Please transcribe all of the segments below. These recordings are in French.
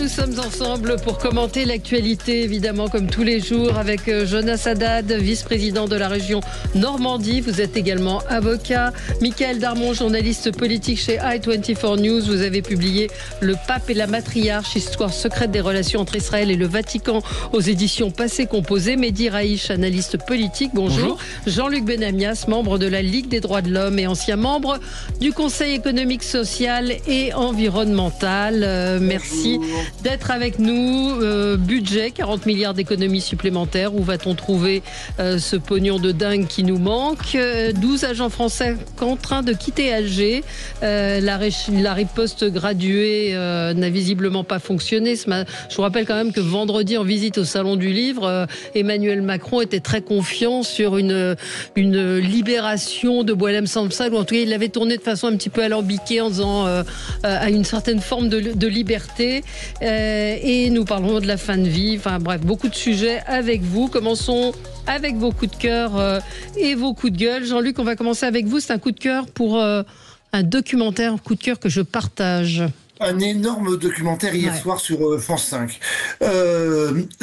sommes ensemble pour commenter l'actualité, évidemment, comme tous les jours, avec Jonas Haddad, vice-président de la région Normandie. Vous êtes également avocat. Michael Darmon, journaliste politique chez i24 News. Vous avez publié Le Pape et la Matriarche, histoire secrète des relations entre Israël et le Vatican aux éditions Passé Composé. Mehdi Raïch, analyste politique. Bonjour. Jean-Luc Benamias, membre de la Ligue des droits de l'homme et ancien membre du Conseil économique, social et environnemental. Merci d'être avec nous. Budget, 40 milliards d'économies supplémentaires. Où va-t-on trouver ce pognon de dingue qui nous manque? 12 agents français contraints de quitter Alger. La riposte graduée n'a visiblement pas fonctionné. Je vous rappelle quand même que vendredi, en visite au Salon du Livre, Emmanuel Macron était très confiant sur une libération de Boualem Sansal, ou en tout cas il l'avait tourné de façon un petit peu alambiquée en disant à une certaine forme de liberté. Et nous parlerons de la fin de vie. Enfin bref, beaucoup de sujets avec vous. Commençons avec vos coups de cœur et vos coups de gueule. Jean-Luc, on va commencer avec vous. C'est un coup de cœur pour un documentaire, un coup de cœur que je partage. Un énorme documentaire hier soir sur France 5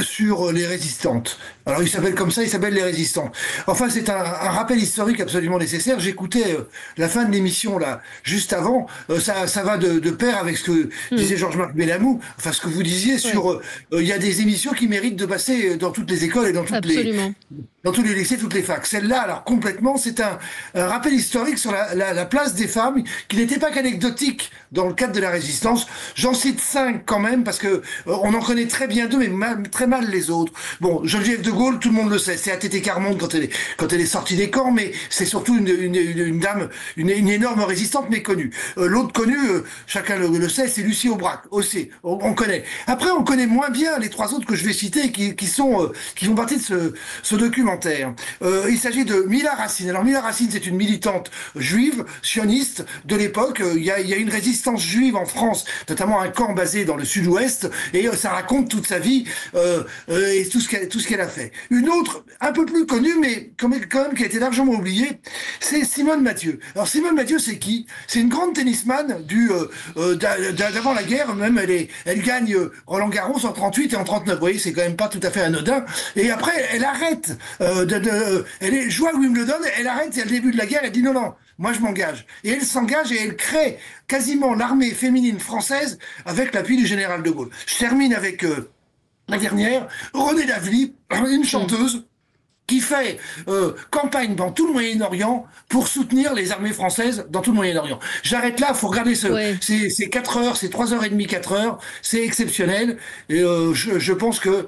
sur les résistantes. Alors il s'appelle comme ça, il s'appelle Les Résistants. Enfin c'est un rappel historique absolument nécessaire. J'écoutais la fin de l'émission là juste avant. Ça va de pair avec ce que disait Georges-Marc Bellamou. Enfin ce que vous disiez sur il y a des émissions qui méritent de passer dans toutes les écoles et dans tous les lycées, toutes les facs. Celle-là, alors complètement, c'est un rappel historique sur la place des femmes qui n'était pas qu'anecdotique dans le cadre de la résistance. J'en cite 5 quand même parce que on en connaît très bien deux, mais très mal les autres. Bon, Geneviève de Gaulle, tout le monde le sait, c'est ATT Carmonde quand elle est sortie des camps, mais c'est surtout une dame, une énorme résistante méconnue. L'autre connue, chacun le sait, c'est Lucie Aubrac aussi. On connaît. Après, on connaît moins bien les trois autres que je vais citer qui font partie de ce documentaire. Il s'agit de Mila Racine. Alors Mila Racine, c'est une militante juive, sioniste de l'époque. Il y a une résistance juive en France, notamment un camp basé dans le sud-ouest, et ça raconte toute sa vie et tout ce qu'elle a fait. Une autre, un peu plus connue, mais quand même qui a été largement oubliée, c'est Simone Mathieu. Alors Simone Mathieu, c'est qui? C'est une grande tennisman d'avant la guerre. Même elle gagne Roland Garros en 38 et en 39. Vous voyez, c'est quand même pas tout à fait anodin. Et après, elle arrête. Elle joue à Wimbledon, elle arrête et à le début de la guerre, elle dit non, moi je m'engage. Et elle s'engage et elle crée quasiment l'armée féminine française avec l'appui du général de Gaulle. Je termine avec la dernière, Renée Lavely, une chanteuse qui fait campagne dans tout le Moyen-Orient pour soutenir les armées françaises dans tout le Moyen-Orient. J'arrête là, faut regarder c'est 4 heures, c'est 3h30, 4 heures, c'est exceptionnel, et je pense que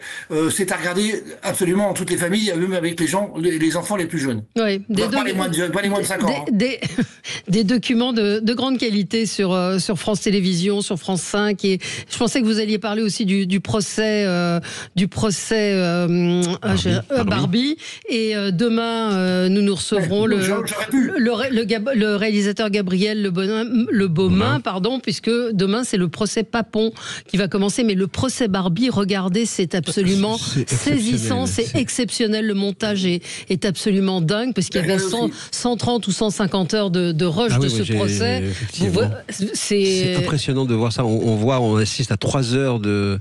c'est à regarder absolument en toutes les familles, même avec les enfants les plus jeunes. Oui, pas les moins de 5 ans. Des documents de grande qualité sur France Télévisions, sur France 5, et je pensais que vous alliez parler aussi du procès Barbie. Et demain, nous recevrons le réalisateur Gabriel Le Beaumain, puisque demain c'est le procès Papon qui va commencer. Mais le procès Barbie, regardez, c'est absolument saisissant, c'est exceptionnel. Le montage est absolument dingue, parce qu'il y avait 130 ou 150 heures de rush de ce procès. C'est impressionnant de voir ça. On assiste à 3 heures de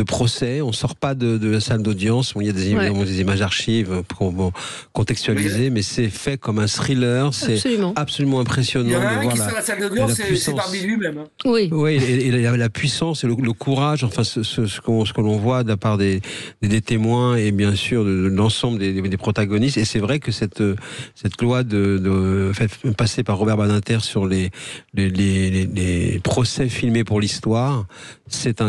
procès. On sort pas de la salle d'audience. Il y a des images archives pour contextualiser, mais c'est fait comme un thriller. C'est absolument impressionnant. Il y en a un qui sort de la salle d'audience, c'est Barbie lui-même. Oui, et la puissance et le courage, enfin ce que l'on voit de la part des témoins et bien sûr de l'ensemble des protagonistes. Et c'est vrai que cette loi passée par Robert Badinter sur les procès filmés pour l'histoire, c'était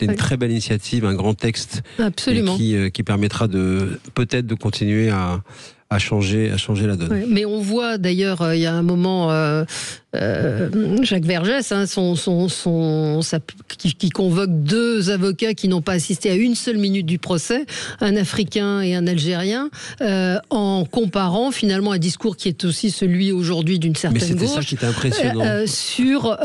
une très belle initiative, un grand texte. Absolument. Qui permettra peut-être de continuer à changer la donne. Oui, mais on voit d'ailleurs, il y a un moment, Jacques Vergès, qui convoque 2 avocats qui n'ont pas assisté à une seule minute du procès, un Africain et un Algérien, en comparant finalement un discours qui est aussi celui aujourd'hui d'une certaine gauche. Ça qui était impressionnant. Sur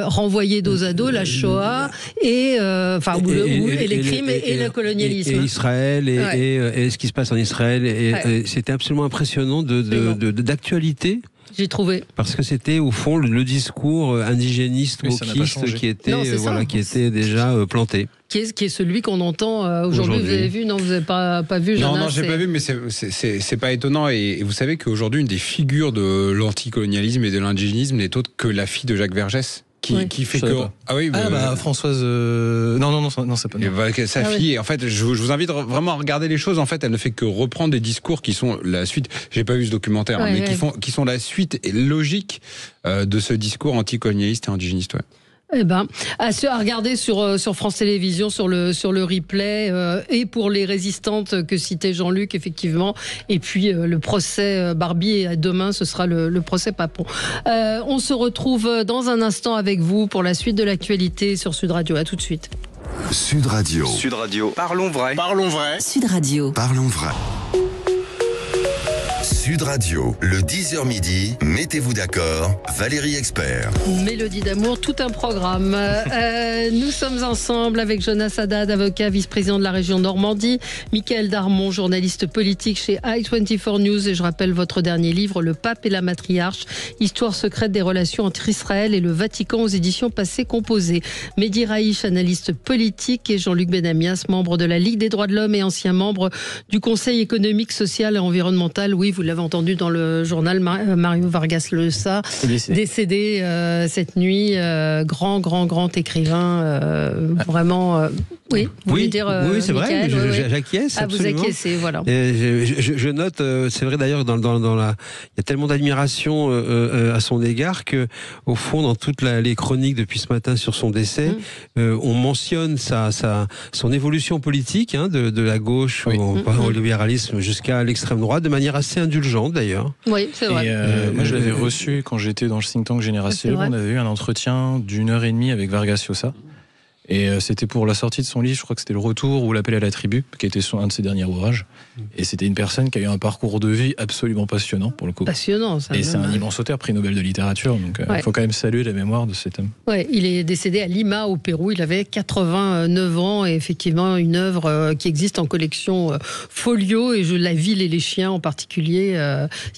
renvoyer dos à dos la Shoah et les crimes et le colonialisme. Et Israël et ce qui se passe en Israël. C'était absolument impressionnant d'actualité. J'ai trouvé. Parce que c'était au fond le discours indigéniste, wokiste qui était déjà planté. Qui est celui qu'on entend aujourd'hui. Vous avez vu? Non, vous n'avez pas vu, Jonas? Non, j'ai pas vu, mais c'est pas étonnant. Et vous savez qu'aujourd'hui, une des figures de l'anticolonialisme et de l'indigénisme n'est autre que la fille de Jacques Vergès. Qui fait que... Ah oui, Françoise... Non, c'est pas... Sa fille, en fait, je vous invite vraiment à regarder les choses. En fait, elle ne fait que reprendre des discours qui sont la suite... J'ai pas vu ce documentaire, mais qui sont la suite logique de ce discours anticolonialiste et indigéniste. Eh ben, à regarder sur France Télévisions, sur le replay, et pour les résistantes que citait Jean-Luc, effectivement, et puis le procès Barbie, et demain ce sera le procès Papon. On se retrouve dans un instant avec vous pour la suite de l'actualité sur Sud Radio. À tout de suite. Sud Radio. Sud Radio. Parlons vrai. Parlons vrai. Sud Radio. Parlons vrai. Sud Radio, le 10h midi, mettez-vous d'accord, Valérie Expert. Mélodie d'amour, tout un programme. Nous sommes ensemble avec Jonas Haddad, avocat, vice-président de la région Normandie, Michael Darmon, journaliste politique chez i24 News, et je rappelle votre dernier livre, Le Pape et la Matriarche, histoire secrète des relations entre Israël et le Vatican aux éditions Passé Composé. Mehdi Raïch, analyste politique, et Jean-Luc Benamias, membre de la Ligue des droits de l'homme et ancien membre du Conseil économique, social et environnemental. Oui, vous l'avez entendu dans le journal, Mario Vargas Llosa, décédé cette nuit, grand écrivain, vraiment. Oui, vous voulez dire, oui, c'est Michael, vrai, j'acquiesce. Vous acquiescez, voilà. Je note, c'est vrai d'ailleurs, il y a tellement d'admiration à son égard que, au fond, dans toutes les chroniques depuis ce matin sur son décès, on mentionne son évolution politique, de la gauche au libéralisme jusqu'à l'extrême droite, de manière assez indulgente d'ailleurs. Oui, c'est vrai. Moi, je l'avais reçu quand j'étais dans le think tank Génération. On avait eu un entretien d'1h30 avec Vargas Llosa. Et c'était pour la sortie de son livre, je crois que c'était Le Retour ou L'Appel à la Tribu, qui était un de ses derniers ouvrages. Et c'était une personne qui a eu un parcours de vie absolument passionnant, pour le coup. Passionnant, ça. Et c'est un immense auteur, prix Nobel de littérature, donc il faut quand même saluer la mémoire de cet homme. Ouais, il est décédé à Lima, au Pérou. Il avait 89 ans, et effectivement, une œuvre qui existe en collection folio, et La ville et les chiens en particulier.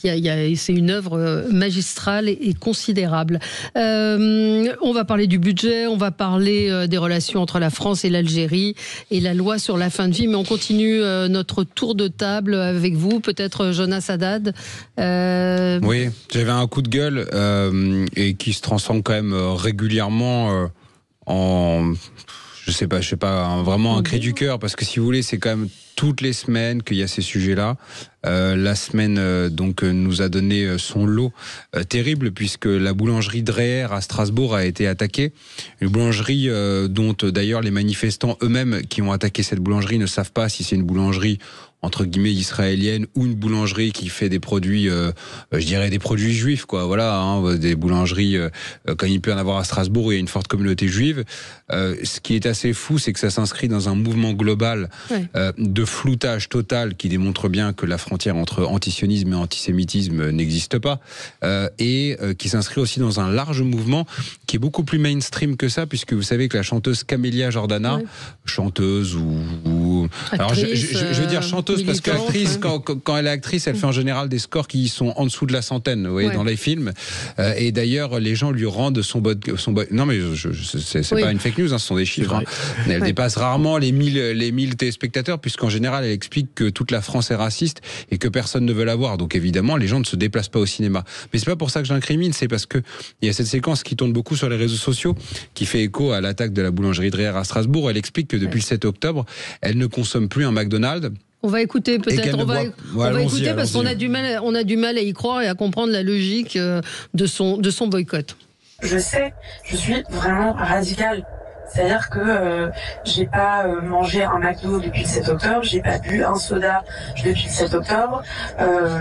C'est une œuvre magistrale et considérable. On va parler du budget, on va parler des relations entre la France et l'Algérie et la loi sur la fin de vie, mais on continue notre tour de table avec vous, peut-être Jonas Haddad. Oui, j'avais un coup de gueule et qui se transforme quand même régulièrement en... Je sais pas, vraiment un cri du cœur, parce que si vous voulez, c'est quand même toutes les semaines qu'il y a ces sujets-là. La semaine nous a donné son lot terrible, puisque la boulangerie Dreher à Strasbourg a été attaquée. Une boulangerie dont d'ailleurs les manifestants eux-mêmes qui ont attaqué cette boulangerie ne savent pas si c'est une boulangerie entre guillemets israélienne ou une boulangerie qui fait des produits, je dirais des produits juifs, quoi. Voilà, des boulangeries comme il peut y en avoir à Strasbourg où il y a une forte communauté juive. Ce qui est assez fou, c'est que ça s'inscrit dans un mouvement global de floutage total qui démontre bien que la frontière entre antisionisme et antisémitisme n'existe pas, et qui s'inscrit aussi dans un large mouvement qui est beaucoup plus mainstream que ça, puisque vous savez que la chanteuse Camélia Jordana, chanteuse ou alors je veux dire chanteuse parce qu'actrice, quand elle est actrice, elle fait en général des scores qui sont en dessous de la centaine, vous voyez, dans les films. Et d'ailleurs, les gens lui rendent son non mais c'est pas une fake news, ce sont des chiffres. Elle dépasse rarement les 1000 téléspectateurs, puisqu'en général, elle explique que toute la France est raciste et que personne ne veut la voir. Donc évidemment, les gens ne se déplacent pas au cinéma. Mais c'est pas pour ça que j'incrimine, c'est parce que il y a cette séquence qui tourne beaucoup sur les réseaux sociaux, qui fait écho à l'attaque de la boulangerie Dreher à Strasbourg. Elle explique que depuis le 7 octobre, elle ne consomme plus un McDonald's. On va écouter peut-être, on va écouter parce qu'on a du mal à y croire et à comprendre la logique de son boycott. Je suis vraiment radicale. C'est-à-dire que j'ai pas mangé un McDo depuis le 7 octobre, j'ai pas bu un soda depuis le 7 octobre,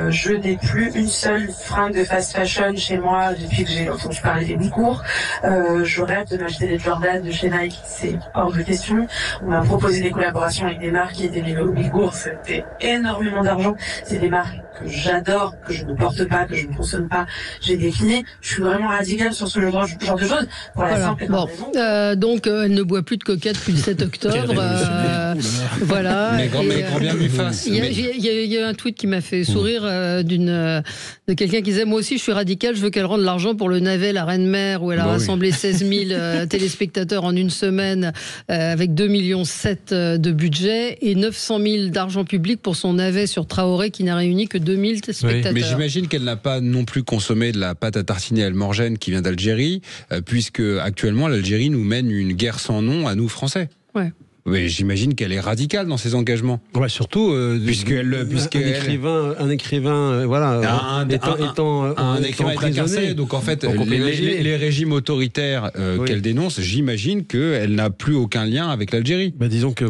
je n'ai plus une seule fringue de fast fashion chez moi depuis que j'ai entendu parler des concours. Je rêve de m'acheter des Jordan de chez Nike, c'est hors de question. On m'a proposé des collaborations avec des marques qui étaient au Bigour, c'était énormément d'argent. C'est des marques que j'adore, que je ne porte pas, que je ne consomme pas. J'ai décliné. Je suis vraiment radicale sur ce genre de choses pour la simple et bonne raison. Donc elle ne boit plus de coca depuis le 7 octobre. Voilà. Mais grand bien lui fasse. Il y a un tweet qui m'a fait sourire de quelqu'un qui disait, moi aussi je suis radical, je veux qu'elle rende l'argent pour le navet La Reine-Mère, où elle a rassemblé 16 000 téléspectateurs en une semaine avec 2,7 millions de budget et 900 000 d'argent public pour son navet sur Traoré qui n'a réuni que 2 000 spectateurs. Mais j'imagine qu'elle n'a pas non plus consommé de la pâte à tartiner Almorgène qui vient d'Algérie, puisque actuellement l'Algérie nous mène une guerre sans nom à nous Français. Ouais. Mais j'imagine qu'elle est radicale dans ses engagements. Ouais, surtout un écrivain, voilà, étant incarcéré. Donc en fait, les régimes autoritaires qu'elle dénonce, j'imagine qu'elle n'a plus aucun lien avec l'Algérie. Disons que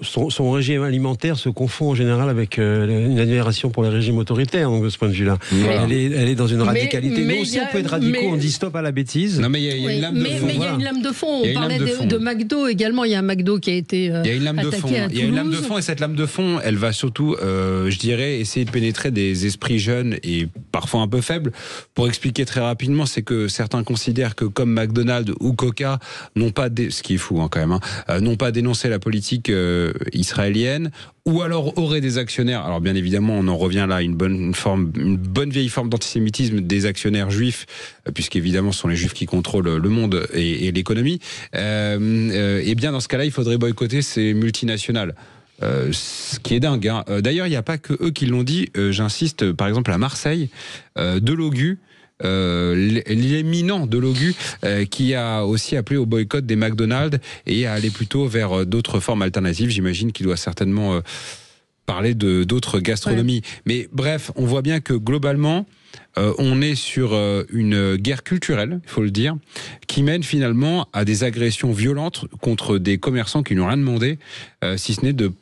son régime alimentaire se confond en général avec une admiration pour les régimes autoritaires. Donc de ce point de vue-là, elle est dans une radicalité. Nous aussi, on peut être radicaux. On dit stop à la bêtise. Non, mais il y a une lame de fond. Mais il y a une lame de fond. On parlait de McDo également. Il y a un McDo qui a été il y a une lame de fond. Il y a une lame de fond, et cette lame de fond, elle va surtout, je dirais, essayer de pénétrer des esprits jeunes et parfois un peu faibles. Pour expliquer très rapidement, c'est que certains considèrent que comme McDonald's ou Coca n'ont pas, ce qui est fou quand même, n'ont pas dénoncé la politique israélienne, ou alors auraient des actionnaires. Alors bien évidemment, on en revient là à une bonne vieille forme d'antisémitisme des actionnaires juifs, puisqu'évidemment ce sont les juifs qui contrôlent le monde et l'économie. Et bien dans ce cas-là, il faudrait boycotter ces multinationales. Ce qui est dingue. D'ailleurs, il n'y a pas que eux qui l'ont dit. J'insiste, par exemple à Marseille, Delogu, l'éminent Delogu, qui a aussi appelé au boycott des McDonald's et à aller plutôt vers d'autres formes alternatives. J'imagine qu'il doit certainement parler d'autres gastronomies. Ouais. Mais bref, on voit bien que globalement, on est sur une guerre culturelle, il faut le dire, qui mène finalement à des agressions violentes contre des commerçants qui n'ont rien demandé, si ce n'est de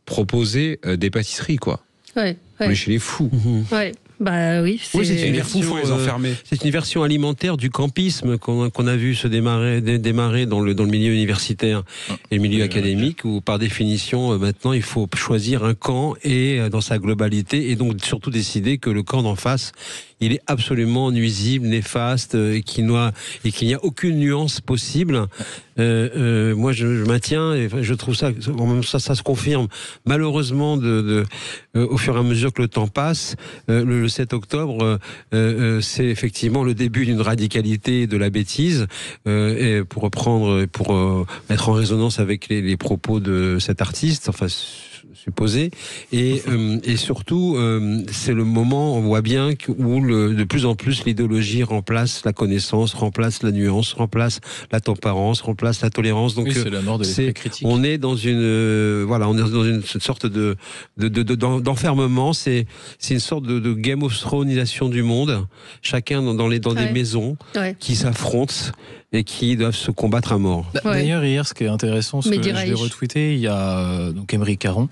proposer des pâtisseries, quoi. Ouais. On est chez les fous. Ouais. Oui, c'est les fous, faut les enfermer. C'est une version alimentaire du campisme qu'on a vu se démarrer dans le milieu universitaire et le milieu académique, où par définition maintenant il faut choisir un camp et dans sa globalité, et donc surtout décider que le camp d'en face il est absolument nuisible, néfaste, et qu'il n'y a aucune nuance possible. Moi, je maintiens, et je trouve ça se confirme malheureusement au fur et à mesure que le temps passe. Le 7 octobre, c'est effectivement le début d'une radicalité de la bêtise, et pour reprendre, pour mettre en résonance avec les propos de cet artiste, enfin supposé, et surtout c'est le moment, on voit bien, où de plus en plus l'idéologie remplace la connaissance, remplace la nuance, remplace la tempérance, remplace la tolérance. Donc c'est la mort de l'esprit critique. On est dans une sorte d'enfermement. C'est une sorte de Game of Thronesisation du monde, chacun dans des maisons qui s'affrontent et qui doivent se combattre à mort. D'ailleurs, hier, ce qui est intéressant, ce que je l'ai retweeté, il y a donc Émeric Caron,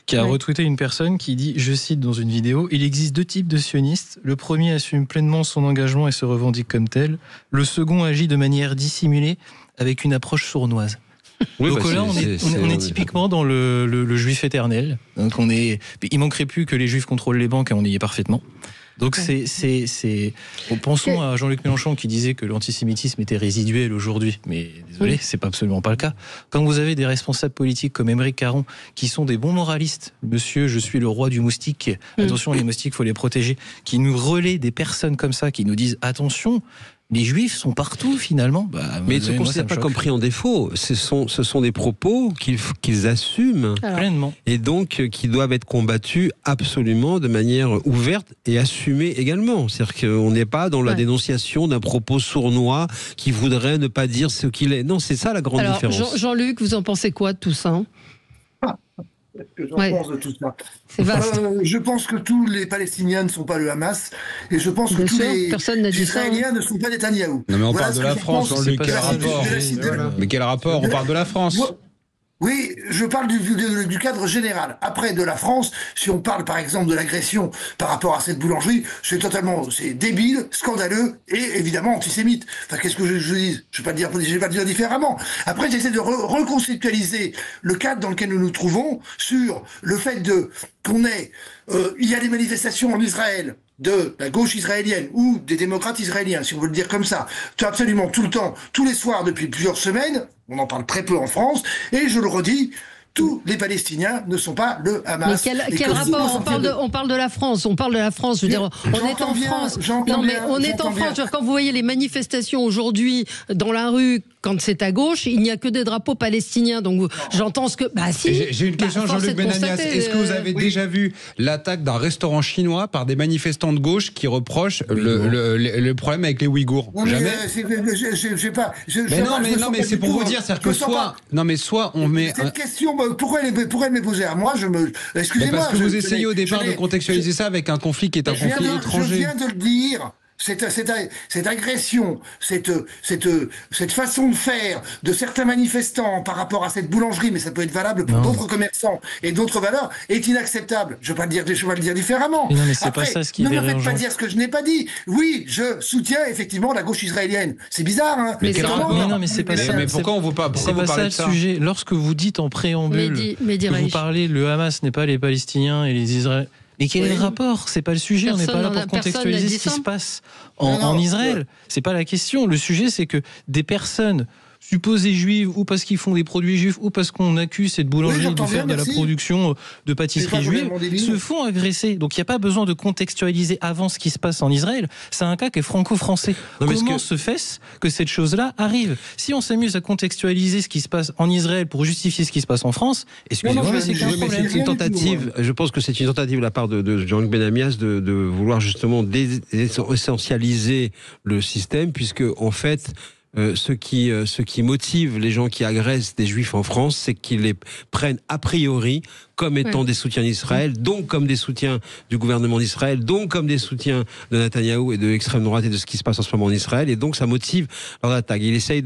qui a retweeté une personne qui dit, je cite dans une vidéo, « Il existe deux types de sionistes. Le premier assume pleinement son engagement et se revendique comme tel. Le second agit de manière dissimulée avec une approche sournoise. » Donc là, on est typiquement dans le juif éternel. Donc il manquerait plus que les juifs contrôlent les banques et on y est parfaitement. Donc pensons à Jean-Luc Mélenchon qui disait que l'antisémitisme était résiduel aujourd'hui, mais désolé, c'est pas absolument pas le cas. Quand vous avez des responsables politiques comme Émeric Caron qui sont des bons moralistes, monsieur, je suis le roi du moustique, attention, les moustiques, faut les protéger, qui nous relaient des personnes comme ça, qui nous disent attention, les juifs sont partout finalement. Mais ils ne se considèrent pas comme pris en défaut. Ce sont des propos qu'ils assument pleinement. Et donc qui doivent être combattus absolument de manière ouverte et assumée également. C'est-à-dire qu'on n'est pas dans la dénonciation d'un propos sournois qui voudrait ne pas dire ce qu'il est. Non, c'est ça la grande différence. Jean-Luc, vous en pensez quoi de tout ça ? Que j'en pense de tout ça. C'est vaste. Je pense que tous les Palestiniens ne sont pas le Hamas, et je pense que tous les Israéliens ne sont pas Netanyahou. Non mais on parle de la France, Jean-Luc, quel rapport ? Mais quel rapport ? On parle de la France. Oui, je parle du cadre général. Après, de la France, si on parle par exemple de l'agression par rapport à cette boulangerie, c'est débile, scandaleux et évidemment antisémite. Enfin, qu'est-ce que je dis ? Je vais pas le dire différemment. Après, j'essaie de reconceptualiser le cadre dans lequel nous nous trouvons sur le fait il y a des manifestations en Israël de la gauche israélienne ou des démocrates israéliens, si on veut le dire comme ça, absolument tout le temps, tous les soirs depuis plusieurs semaines. On en parle très peu en France, et je le redis, tous les Palestiniens ne sont pas le Hamas. Mais quel rapport? On parle de la France. On parle de la France. Je veux dire, on est en France. Non, mais on est en France. Quand vous voyez les manifestations aujourd'hui dans la rue, quand c'est à gauche, il n'y a que des drapeaux palestiniens. Donc j'entends ce que. Bah si. J'ai une question, Jean-Luc Benamias. Est-ce que vous avez déjà vu l'attaque d'un restaurant chinois par des manifestants de gauche qui reprochent le problème avec les Ouïghours? Jamais. Non, mais c'est pour vous dire, c'est-à-dire que soit on met. Cette question, pourquoi elle m'est posée à moi? Excusez-moi. Parce que vous essayez au départ de contextualiser ça avec un conflit qui est un conflit étranger. Je viens de le dire. Cette agression, cette façon de faire de certains manifestants par rapport à cette boulangerie, mais ça peut être valable pour d'autres commerçants et d'autres valeurs, est inacceptable. Je ne vais pas le dire différemment. Mais non, mais c'est pas ça ce qui est dérangeant. Ne me faites pas dire ce que je n'ai pas dit. Oui, je soutiens effectivement la gauche israélienne. C'est bizarre, hein. Mais c'est pas ça. Mais pourquoi vous parlez de ça? Le sujet. Lorsque vous dites en préambule que vous parlez, le Hamas n'est pas les Palestiniens et les Israéliens. Mais quel est le rapport? C'est pas le sujet. On n'est pas là pour contextualiser ce qui se passe en Israël. C'est pas la question. Le sujet, c'est que des personnes supposées juives, ou parce qu'ils font des produits juifs, ou parce qu'on accuse cette boulangerie de faire de la production de pâtisserie juive, se font agresser. Donc il n'y a pas besoin de contextualiser avant ce qui se passe en Israël. C'est un cas qui est franco-français. Comment se fait-ce que cette chose-là arrive? Si on s'amuse à contextualiser ce qui se passe en Israël pour justifier ce qui se passe en France, excusez-moi, mais c'est qu'un problème. C'est une tentative. Je pense que c'est une tentative de la part de Jean-Luc Benamias de vouloir justement essentialiser le système, puisque en fait, ce qui motive les gens qui agressent des juifs en France, c'est qu'ils les prennent a priori comme étant des soutiens d'Israël, donc comme des soutiens du gouvernement d'Israël, donc comme des soutiens de Netanyahou et de l'extrême droite et de ce qui se passe en ce moment en Israël, et donc ça motive leur attaque. Il essaye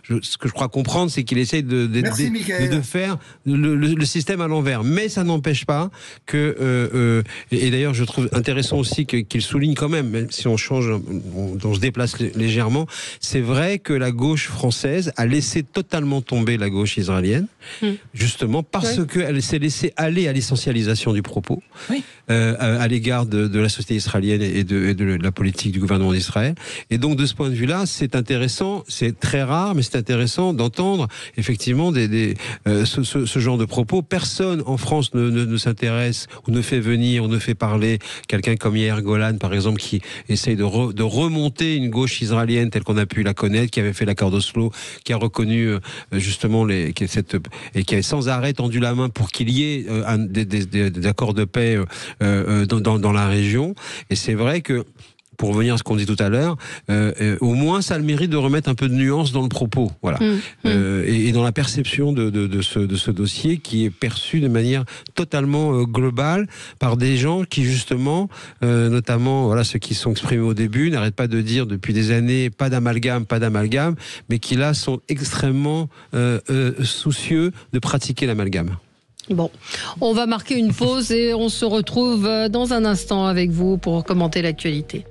ce que je crois comprendre, c'est qu'il essaye de faire le système à l'envers. Mais ça n'empêche pas que, et d'ailleurs je trouve intéressant aussi qu'il souligne quand même si on change, on se déplace légèrement, c'est vrai que la gauche française a laissé totalement tomber la gauche israélienne, justement parce qu'elle s'est laissée aller à l'essentialisation du propos à l'égard de la société israélienne et de la politique du gouvernement d'Israël. Et donc de ce point de vue-là, c'est intéressant, c'est très rare, mais c'est intéressant d'entendre effectivement ce genre de propos. Personne en France ne s'intéresse ou ne fait venir ou ne fait parler quelqu'un comme Yair Golan, par exemple, qui essaye de remonter une gauche israélienne telle qu'on a pu la connaître, qui avait fait l'accord d'Oslo, qui a reconnu justement et qui avait sans arrêt tendu la main pour qu'il y ait des accords de paix dans la région. Et c'est vrai que, pour revenir à ce qu'on dit tout à l'heure, au moins ça a le mérite de remettre un peu de nuance dans le propos, voilà, et dans la perception de ce dossier qui est perçu de manière totalement globale par des gens qui justement, notamment ceux qui sont exprimés au début, n'arrêtent pas de dire depuis des années pas d'amalgame, mais qui là sont extrêmement soucieux de pratiquer l'amalgame. Bon, on va marquer une pause et on se retrouve dans un instant avec vous pour commenter l'actualité.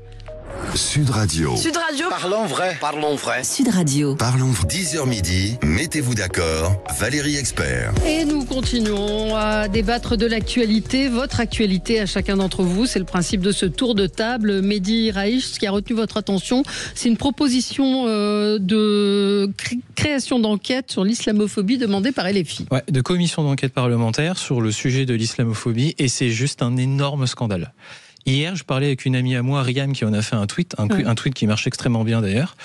Sud Radio. Sud Radio. Parlons vrai. Parlons vrai. Sud Radio. Parlons 10h midi. Mettez-vous d'accord. Valérie Expert. Et nous continuons à débattre de l'actualité, votre actualité à chacun d'entre vous. C'est le principe de ce tour de table. Mehdi Raich, ce qui a retenu votre attention, c'est une proposition de création d'enquête sur l'islamophobie demandée par LFI. Ouais, de commission d'enquête parlementaire sur le sujet de l'islamophobie, et c'est juste un énorme scandale. Hier, je parlais avec une amie à moi, Riam, qui en a fait un tweet qui marche extrêmement bien d'ailleurs,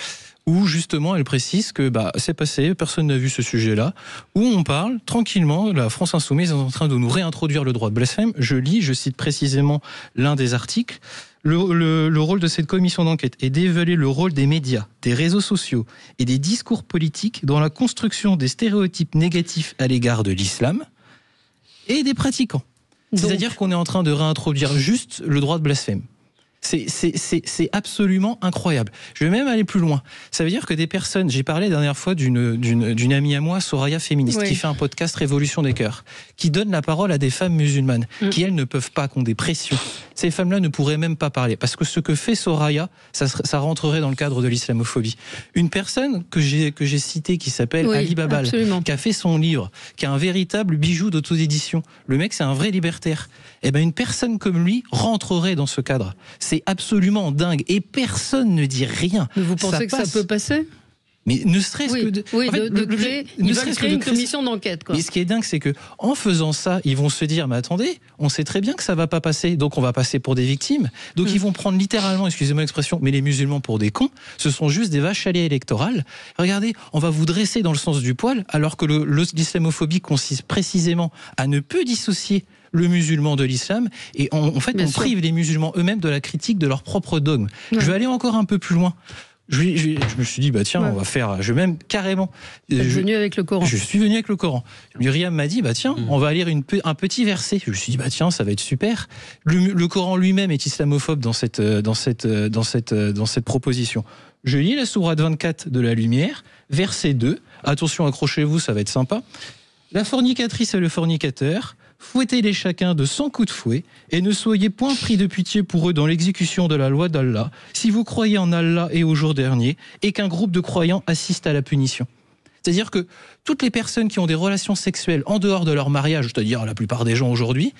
où justement elle précise que c'est passé, personne n'a vu ce sujet-là, où on parle tranquillement, la France Insoumise est en train de nous réintroduire le droit de blasphème. Je cite précisément l'un des articles. Le rôle de cette commission d'enquête est d'évaluer le rôle des médias, des réseaux sociaux et des discours politiques dans la construction des stéréotypes négatifs à l'égard de l'islam et des pratiquants. C'est-à-dire qu'on est en train de réintroduire juste le droit de blasphème. C'est absolument incroyable. Je vais même aller plus loin. Ça veut dire que des personnes... J'ai parlé la dernière fois d'une amie à moi, Soraya Féministe, qui fait un podcast Révolution des cœurs, qui donne la parole à des femmes musulmanes, qui elles ne peuvent pas, qui ont des pressions. Ces femmes-là ne pourraient même pas parler, parce que ce que fait Soraya, ça rentrerait dans le cadre de l'islamophobie. Une personne que j'ai citée, qui s'appelle Ali Babal, qui a fait son livre, qui a un véritable bijou d'auto-édition. Le mec, c'est un vrai libertaire. Eh ben, une personne comme lui rentrerait dans ce cadre. C'est absolument dingue. Et personne ne dit rien. Mais vous pensez que ça peut passer ? Mais ne serait-ce que de créer, ils veulent créer une commission d'enquête, quoi. Et ce qui est dingue, c'est que en faisant ça, ils vont se dire, mais attendez, on sait très bien que ça va pas passer, donc on va passer pour des victimes. Donc ils vont prendre littéralement, excusez-moi l'expression, mais les musulmans pour des cons. Ce sont juste des vaches à lait électorales. Regardez, on va vous dresser dans le sens du poil, alors que l'islamophobie consiste précisément à ne plus dissocier le musulman de l'islam, et on prive les musulmans eux-mêmes de la critique de leur propre dogme. Je vais aller encore un peu plus loin. Je me suis dit, tiens, on va faire. Je vais même carrément. Je suis venu avec le Coran. Je suis venu avec le Coran. Riam m'a dit, tiens, on va lire un petit verset. Je me suis dit, tiens, ça va être super. Le Coran lui-même est islamophobe dans cette proposition. Je lis la sourate 24 de la Lumière, verset 2. Attention, accrochez-vous, ça va être sympa. La fornicatrice et le fornicateur, fouettez-les chacun de 100 coups de fouet, et ne soyez point pris de pitié pour eux dans l'exécution de la loi d'Allah, si vous croyez en Allah et au jour dernier, et qu'un groupe de croyants assiste à la punition. C'est-à-dire que toutes les personnes qui ont des relations sexuelles en dehors de leur mariage, c'est-à-dire la plupart des gens aujourd'hui,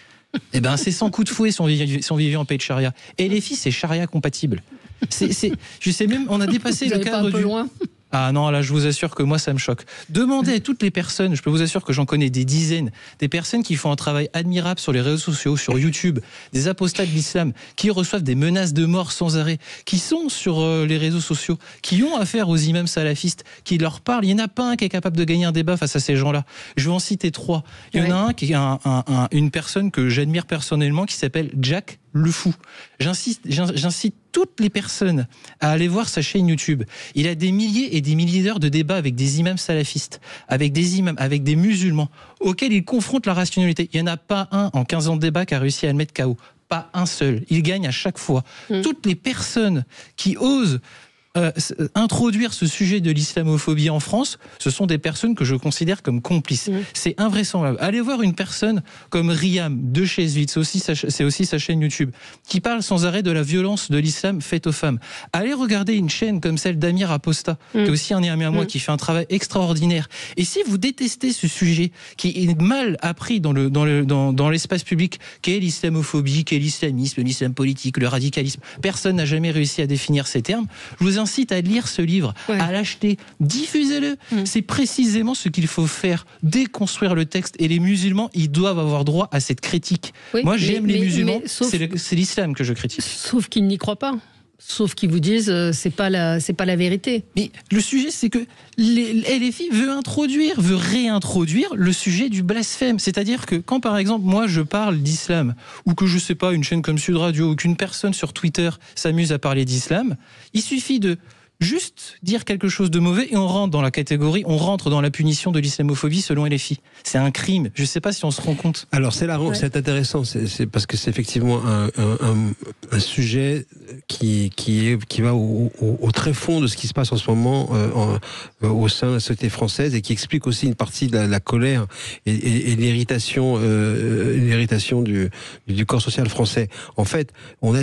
c'est 100 coups de fouet sont vivus en pays de charia. Et les filles, c'est charia compatible. Je sais même, on a dépassé le cadre un peu loin. Ah non, là, je vous assure que moi, ça me choque. Demandez à toutes les personnes, je peux vous assurer que j'en connais des dizaines, des personnes qui font un travail admirable sur les réseaux sociaux, sur YouTube, des apostats de l'islam, qui reçoivent des menaces de mort sans arrêt, qui sont sur les réseaux sociaux, qui ont affaire aux imams salafistes, qui leur parlent. Il n'y en a pas un qui est capable de gagner un débat face à ces gens-là. Je vais en citer 3. Il y en a un qui est une personne que j'admire personnellement, qui s'appelle Jack Le Fou. J'incite toutes les personnes à aller voir sa chaîne YouTube. Il a des milliers et des milliers d'heures de débats avec des imams salafistes, avec des imams, avec des musulmans, auxquels il confronte la rationalité. Il n'y en a pas un en 15 ans de débat qui a réussi à le mettre KO. Pas un seul. Il gagne à chaque fois. Toutes les personnes qui osent introduire ce sujet de l'islamophobie en France, ce sont des personnes que je considère comme complices. C'est invraisemblable. Allez voir une personne comme Riam de Chesvitz, c'est aussi sa chaîne YouTube, qui parle sans arrêt de la violence de l'islam faite aux femmes. Allez regarder une chaîne comme celle d'Amir Aposta, qui est aussi un ami à moi, qui fait un travail extraordinaire. Et si vous détestez ce sujet qui est mal appris dans l'espace public, qu'est l'islamophobie, qu'est l'islamisme, l'islam politique, le radicalisme, personne n'a jamais réussi à définir ces termes. Je vous incite à lire ce livre, à l'acheter, diffusez-le. C'est précisément ce qu'il faut faire, déconstruire le texte. Et les musulmans, ils doivent avoir droit à cette critique. Moi, j'aime les musulmans, c'est l'islam que je critique. Sauf qu'ils n'y croient pas. Sauf qu'ils vous disent c'est pas la vérité. Mais le sujet, c'est que LFI veut réintroduire le sujet du blasphème. C'est-à-dire que quand, par exemple, moi je parle d'islam, ou que je sais pas, une chaîne comme Sud Radio, ou qu'une personne sur Twitter s'amuse à parler d'islam, il suffit de juste dire quelque chose de mauvais et on rentre dans la punition de l'islamophobie selon LFI. C'est un crime. Je ne sais pas si on se rend compte. Alors c'est intéressant, c'est parce que c'est effectivement un sujet qui va au très fond de ce qui se passe en ce moment au sein de la société française et qui explique aussi une partie de la colère et l'irritation du corps social français. En fait, on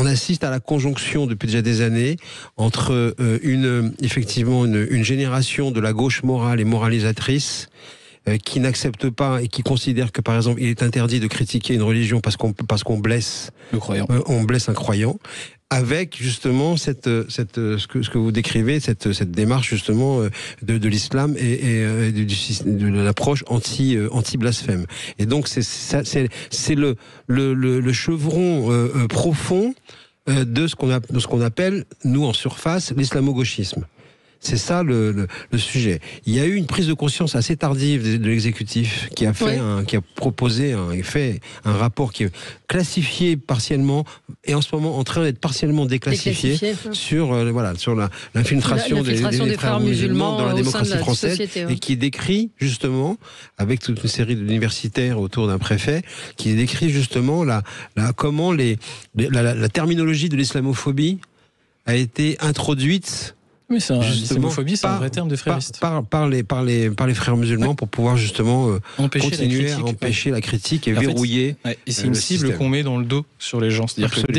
assiste à la conjonction depuis déjà des années entre effectivement une génération de la gauche morale et moralisatrice qui n'accepte pas et qui considère que, par exemple, il est interdit de critiquer une religion parce qu'on blesse le croyant. On blesse un croyant, avec justement ce que vous décrivez, cette démarche justement de l'islam et de l'approche anti-blasphème. Et donc c'est le chevron profond de ce qu'on appelle, nous en surface, l'islamo-gauchisme. C'est ça le sujet. Il y a eu une prise de conscience assez tardive de l'exécutif qui a proposé un rapport qui est classifié partiellement et en ce moment en train d'être partiellement déclassifié sur l'infiltration des frères musulmans dans la démocratie française et qui décrit justement, avec toute une série d'universitaires autour d'un préfet, qui décrit justement comment la terminologie de l'islamophobie a été introduite. Oui, l'islamophobie, c'est un vrai terme de frériste. Par les frères musulmans pour pouvoir justement continuer à empêcher la critique et verrouiller. Et c'est une cible qu'on met dans le dos sur les gens. C'est-à-dire que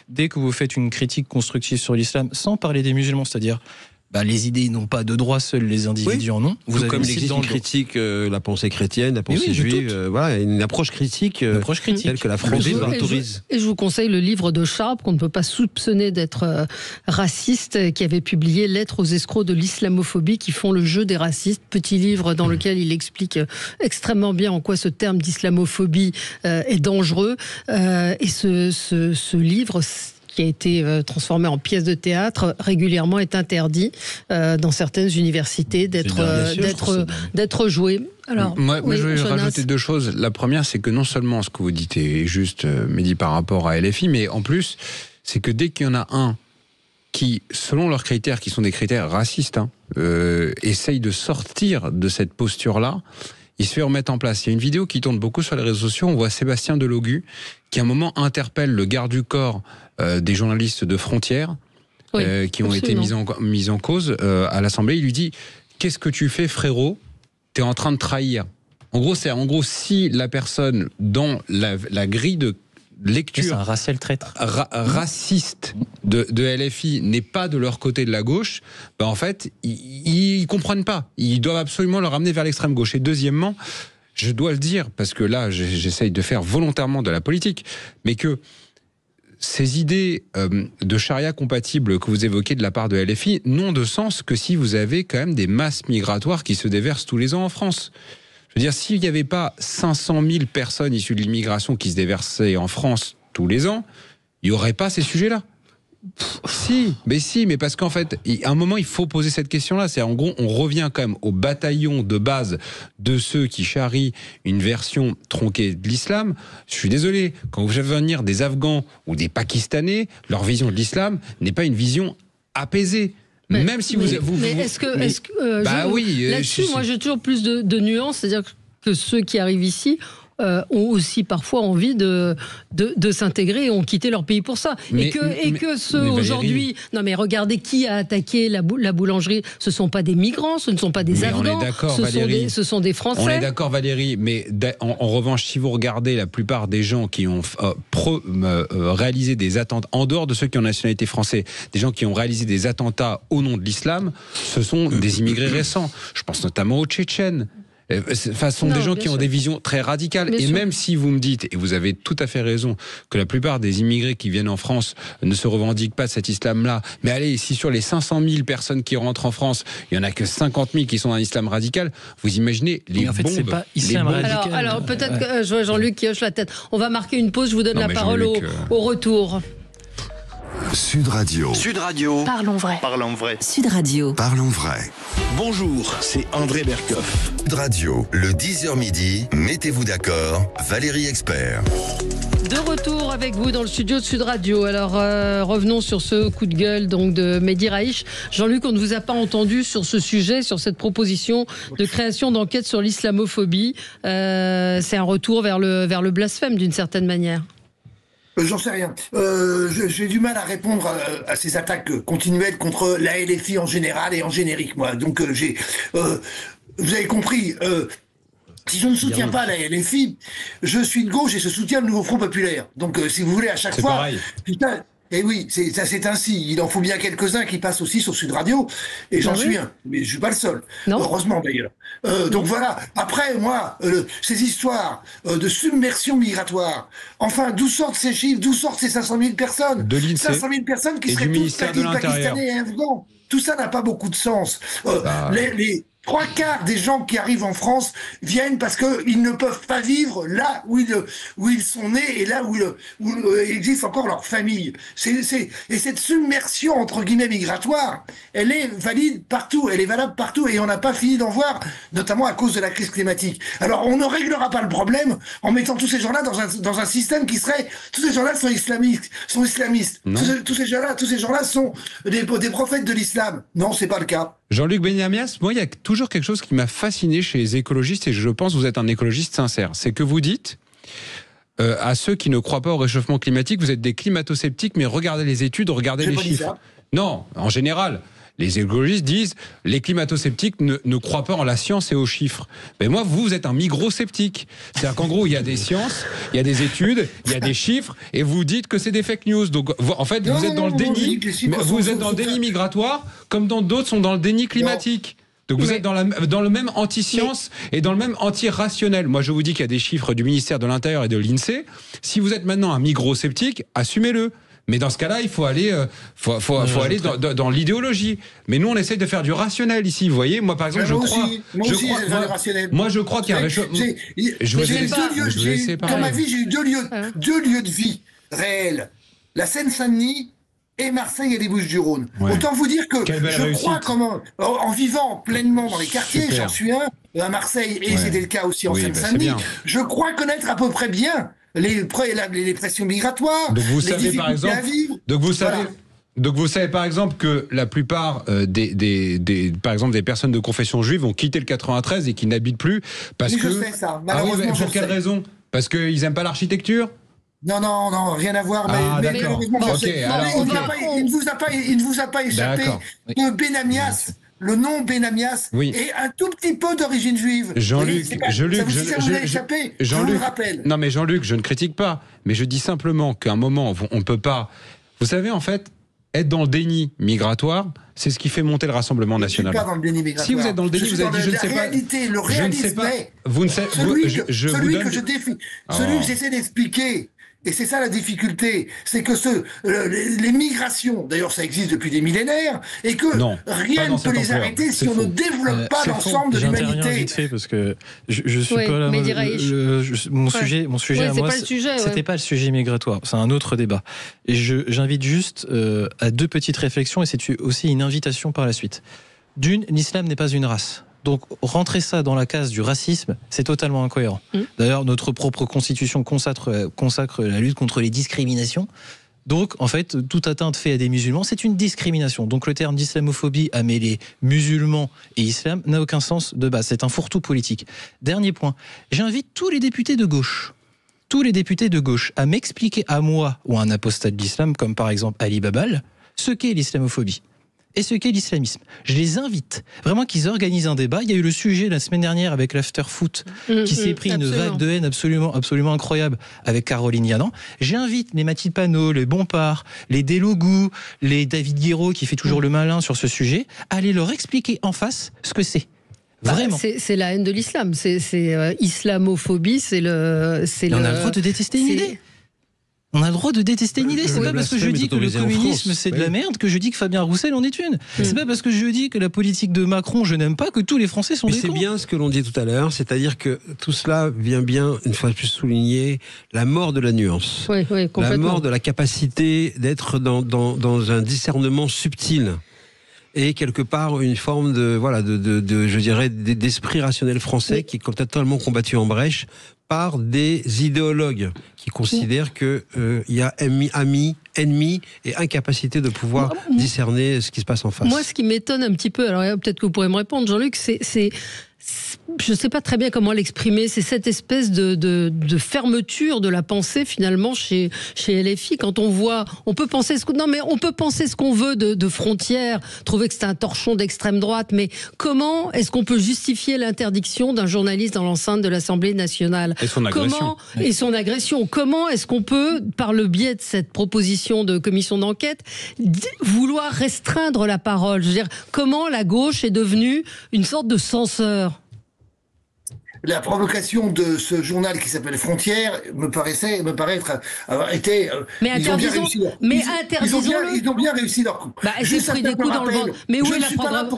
dès que vous faites une critique constructive sur l'islam, sans parler des musulmans, c'est-à-dire les idées n'ont pas de droit, seuls les individus en ont. Vous avez comme l'existence critique la pensée chrétienne, la pensée juive, voilà, une approche critique telle que la France l'autorise. Et je vous conseille le livre de Sharp, qu'on ne peut pas soupçonner d'être raciste, qui avait publié Lettres aux escrocs de l'islamophobie qui font le jeu des racistes. Petit livre dans lequel il explique extrêmement bien en quoi ce terme d'islamophobie est dangereux. Et ce livre, qui a été transformé en pièce de théâtre, régulièrement est interdit dans certaines universités d'être joué. Alors, moi je vais rajouter 2 choses. La première, c'est que non seulement ce que vous dites est juste, Mehdi, par rapport à LFI, mais en plus, c'est que dès qu'il y en a un qui, selon leurs critères, qui sont des critères racistes, essaye de sortir de cette posture-là, il se fait remettre en place. Il y a une vidéo qui tourne beaucoup sur les réseaux sociaux. On voit Sébastien Delogu qui, à un moment, interpelle le garde du corps des journalistes de Frontières qui ont été mis en cause à l'Assemblée. Il lui dit « Qu'est-ce que tu fais, frérot ? T'es en train de trahir. » En gros, si la personne, dans la grille de lecture c'est un racial traître. Raciste de LFI n'est pas de leur côté de la gauche, en fait, ils comprennent pas. Ils doivent absolument le ramener vers l'extrême gauche. Et deuxièmement, je dois le dire, parce que là, j'essaye de faire volontairement de la politique, mais que ces idées de charia compatibles que vous évoquez de la part de LFI n'ont de sens que si vous avez quand même des masses migratoires qui se déversent tous les ans en France. Je veux dire, s'il n'y avait pas 500 000 personnes issues de l'immigration qui se déversaient en France tous les ans, il n'y aurait pas ces sujets-là. Si, mais parce qu'en fait, à un moment, il faut poser cette question-là. C'est en gros, on revient quand même au bataillon de base de ceux qui charrient une version tronquée de l'islam. Je suis désolé, quand vous faites venir des Afghans ou des Pakistanais, leur vision de l'islam n'est pas une vision apaisée. Même si là-dessus, moi j'ai toujours plus de nuances, c'est-à-dire que ceux qui arrivent ici ont aussi parfois envie de s'intégrer et ont quitté leur pays pour ça. Et que ceux aujourd'hui... Non mais regardez qui a attaqué la boulangerie. Ce ne sont pas des migrants, ce ne sont pas des Afghans, ce sont des Français. On est d'accord Valérie, mais en revanche, si vous regardez la plupart des gens qui ont réalisé des attentats, en dehors de ceux qui ont nationalité française, des gens qui ont réalisé des attentats au nom de l'islam, ce sont des immigrés récents. Je pense notamment aux Tchétchènes. Ce sont des gens qui ont des visions très radicales. Et même si vous me dites, et vous avez tout à fait raison, que la plupart des immigrés qui viennent en France ne se revendiquent pas de cet islam-là, mais allez, si sur les 500 000 personnes qui rentrent en France, il n'y en a que 50 000 qui sont un islam radical, vous imaginez les bombes. C'est pas islam radical. Alors peut-être que je vois Jean-Luc qui hoche la tête. On va marquer une pause, je vous donne la parole au retour. Sud Radio. Sud Radio. Parlons vrai. Parlons vrai. Sud Radio. Parlons vrai. Bonjour, c'est André Berkoff. Sud Radio, le 10h midi, mettez-vous d'accord, Valérie Expert. De retour avec vous dans le studio de Sud Radio. Alors revenons sur ce coup de gueule donc de Mehdi Raich. Jean-Luc, on ne vous a pas entendu sur ce sujet, sur cette proposition de création d'enquête sur l'islamophobie. C'est un retour vers le blasphème d'une certaine manière. J'en sais rien. J'ai du mal à répondre à ces attaques continuelles contre la LFI en général et en générique, moi. Donc vous avez compris. Si je ne soutiens pas la LFI, je suis de gauche et je soutiens le Nouveau Front Populaire. Donc si vous voulez, à chaque fois... Pareil. Putain, et oui, c'est ainsi. Il en faut bien quelques-uns qui passent aussi sur Sud Radio, et j'en suis un. Mais je suis pas le seul. Non. Heureusement d'ailleurs. Donc voilà. Après, moi, ces histoires de submersion migratoire. Enfin, d'où sortent ces chiffres? D'où sortent ces 500 000 personnes? De l'INSEE 500 000 personnes qui seraient tous pakistanais et afghans. Tout ça n'a pas beaucoup de sens. Les 3/4 des gens qui arrivent en France viennent parce qu'ils ne peuvent pas vivre là où ils sont nés et là où existe encore leur famille. Et cette submersion, entre guillemets, migratoire, elle est valide partout, elle est valable partout, et on n'a pas fini d'en voir, notamment à cause de la crise climatique. Alors, on ne réglera pas le problème en mettant tous ces gens-là dans un système qui serait... Tous ces gens-là sont islamistes. Tous ces gens-là sont des prophètes de l'islam. Non, c'est pas le cas. Jean-Luc Benamias, moi, il y a toujours quelque chose qui m'a fasciné chez les écologistes, et je pense que vous êtes un écologiste sincère. C'est que vous dites à ceux qui ne croient pas au réchauffement climatique, vous êtes des climato-sceptiques, mais regardez les études, regardez les chiffres. Non, en général. Les écologistes disent les climato-sceptiques ne croient pas en la science et aux chiffres. Mais moi, vous êtes un migro-sceptique. C'est-à-dire qu'en gros, il y a des sciences, il y a des études, il y a des chiffres, et vous dites que c'est des fake news. Donc, en fait, vous êtes dans le déni. Vous êtes dans le déni migratoire, comme d'autres sont dans le déni climatique. Donc vous êtes dans le même anti-science et dans le même anti-rationnel. Moi, je vous dis qu'il y a des chiffres du ministère de l'Intérieur et de l'INSEE. Si vous êtes maintenant un migro-sceptique, assumez-le. Mais dans ce cas-là, il faut aller, aller dans l'idéologie. Mais nous, on essaye de faire du rationnel ici. Vous voyez, moi, par exemple, je crois qu'il y a un réchauffement. Je vous ai dans ma vie, j'ai eu deux lieux de vie réels. La Seine-Saint-Denis et Marseille et les Bouches-du-Rhône. Ouais. Autant vous dire que je crois en vivant pleinement dans les quartiers, j'en suis un, à Marseille, et c'était le cas aussi en Seine-Saint-Denis, je crois connaître à peu près bien les pressions migratoires. Donc vous savez par exemple, donc vous savez par exemple que la plupart par exemple des personnes de confession juive ont quitté le 93 et qui n'habitent plus parce que. Je sais ça. Malheureusement, pour quelle raison? Parce qu'ils n'aiment pas l'architecture? Non, rien à voir. Mais malheureusement, il ne vous a pas échappé que Benamias. Le nom Benamias est un tout petit peu d'origine juive. Jean-Luc, je vous le rappelle. Non mais Jean-Luc, je ne critique pas, mais je dis simplement qu'à un moment, on peut pas... Vous savez, en fait, être dans le déni migratoire, c'est ce qui fait monter le Rassemblement national. Je ne suis pas dans le déni migratoire. Si vous êtes dans le déni, vous avez dit, je ne sais pas... Le réalisme est... Celui que j'essaie d'expliquer... Et c'est ça la difficulté, c'est que les migrations, d'ailleurs ça existe depuis des millénaires, et que rien ne peut les arrêter si on ne développe pas l'ensemble de l'humanité. J'interviens vite fait parce que je suis pas là. Mon sujet à moi, c'était pas le sujet migratoire, c'est un autre débat. Et j'invite juste à deux petites réflexions, et c'est aussi une invitation par la suite. D'une, l'islam n'est pas une race. Donc, rentrer ça dans la case du racisme, c'est totalement incohérent. D'ailleurs, notre propre constitution consacre la lutte contre les discriminations. Donc, en fait, toute atteinte faite à des musulmans, c'est une discrimination. Donc, le terme d'islamophobie à mêler musulmans et islam n'a aucun sens de base. C'est un fourre-tout politique. Dernier point. J'invite tous les députés de gauche à m'expliquer à moi ou à un apostat de l'islam, comme par exemple Ali Babal, ce qu'est l'islamophobie et ce qu'est l'islamisme. Je les invite vraiment qu'ils organisent un débat. Il y a eu le sujet la semaine dernière avec l'after-foot qui s'est pris une vague de haine absolument incroyable avec Caroline Yanan. J'invite les Mathilde Panot, les Bompard, les Delogou, les David Guiraud qui fait toujours le malin sur ce sujet, à aller leur expliquer en face ce que c'est. Vraiment. C'est la haine de l'islam. C'est islamophobie. On a le droit de détester une idée. On a le droit de détester une idée. C'est pas parce que je dis que le communisme c'est de la merde que je dis que Fabien Roussel en est une. C'est pas parce que je dis que la politique de Macron je n'aime pas que tous les Français sont des cons. C'est bien ce que l'on dit tout à l'heure, c'est-à-dire que tout cela vient bien, une fois de plus, souligner la mort de la nuance. Oui, complètement. La mort de la capacité d'être dans un discernement subtil. Et quelque part une forme je dirais, d'esprit rationnel français qui est totalement combattu en brèche par des idéologues qui considèrent que il y a ennemi et incapacité de pouvoir discerner ce qui se passe en face. Moi, ce qui m'étonne un petit peu, alors peut-être que vous pourrez me répondre, Jean-Luc, je ne sais pas très bien comment l'exprimer, c'est cette espèce de fermeture de la pensée finalement chez LFI. Quand on peut penser ce qu'on veut de frontières, trouver que c'est un torchon d'extrême droite, mais comment est-ce qu'on peut justifier l'interdiction d'un journaliste dans l'enceinte de l'Assemblée nationale ? Et son agression. Comment est-ce qu'on peut, par le biais de cette proposition de commission d'enquête, vouloir restreindre la parole ? Je veux dire, comment la gauche est devenue une sorte de censeur ? La provocation de ce journal qui s'appelle Frontières me paraît avoir été. Mais interdisons-le. Ils ont bien réussi leur coup. J'ai pris des coups dans le ventre. Mais où est la preuve ?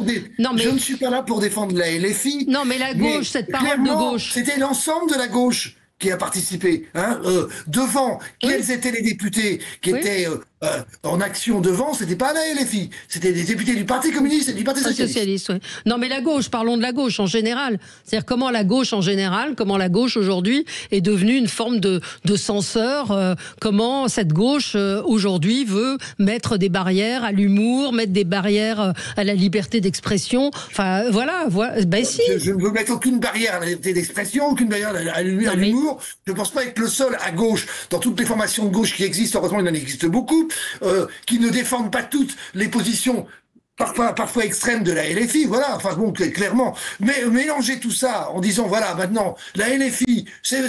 Je ne suis pas là pour défendre la LFI. Non, mais la gauche, cette parole de gauche. C'était l'ensemble de la gauche qui a participé. Devant, quels étaient les députés qui étaient en action devant? C'était pas la LFI, c'était des députés du Parti communiste et du Parti socialiste. Non, mais la gauche, parlons de la gauche en général. C'est-à-dire comment la gauche aujourd'hui est devenue une forme de censeur. Comment cette gauche aujourd'hui veut mettre des barrières à l'humour, mettre des barrières à la liberté d'expression. Enfin, voilà. Si. Je ne veux mettre aucune barrière à la liberté d'expression, aucune barrière à l'humour. Je ne pense pas être le seul à gauche, dans toutes les formations de gauche qui existent, heureusement il en existe beaucoup, qui ne défendent pas toutes les positions parfois extrême de la LFI, voilà, enfin bon, clairement. Mais mélanger tout ça en disant, voilà, maintenant, la LFI, c'est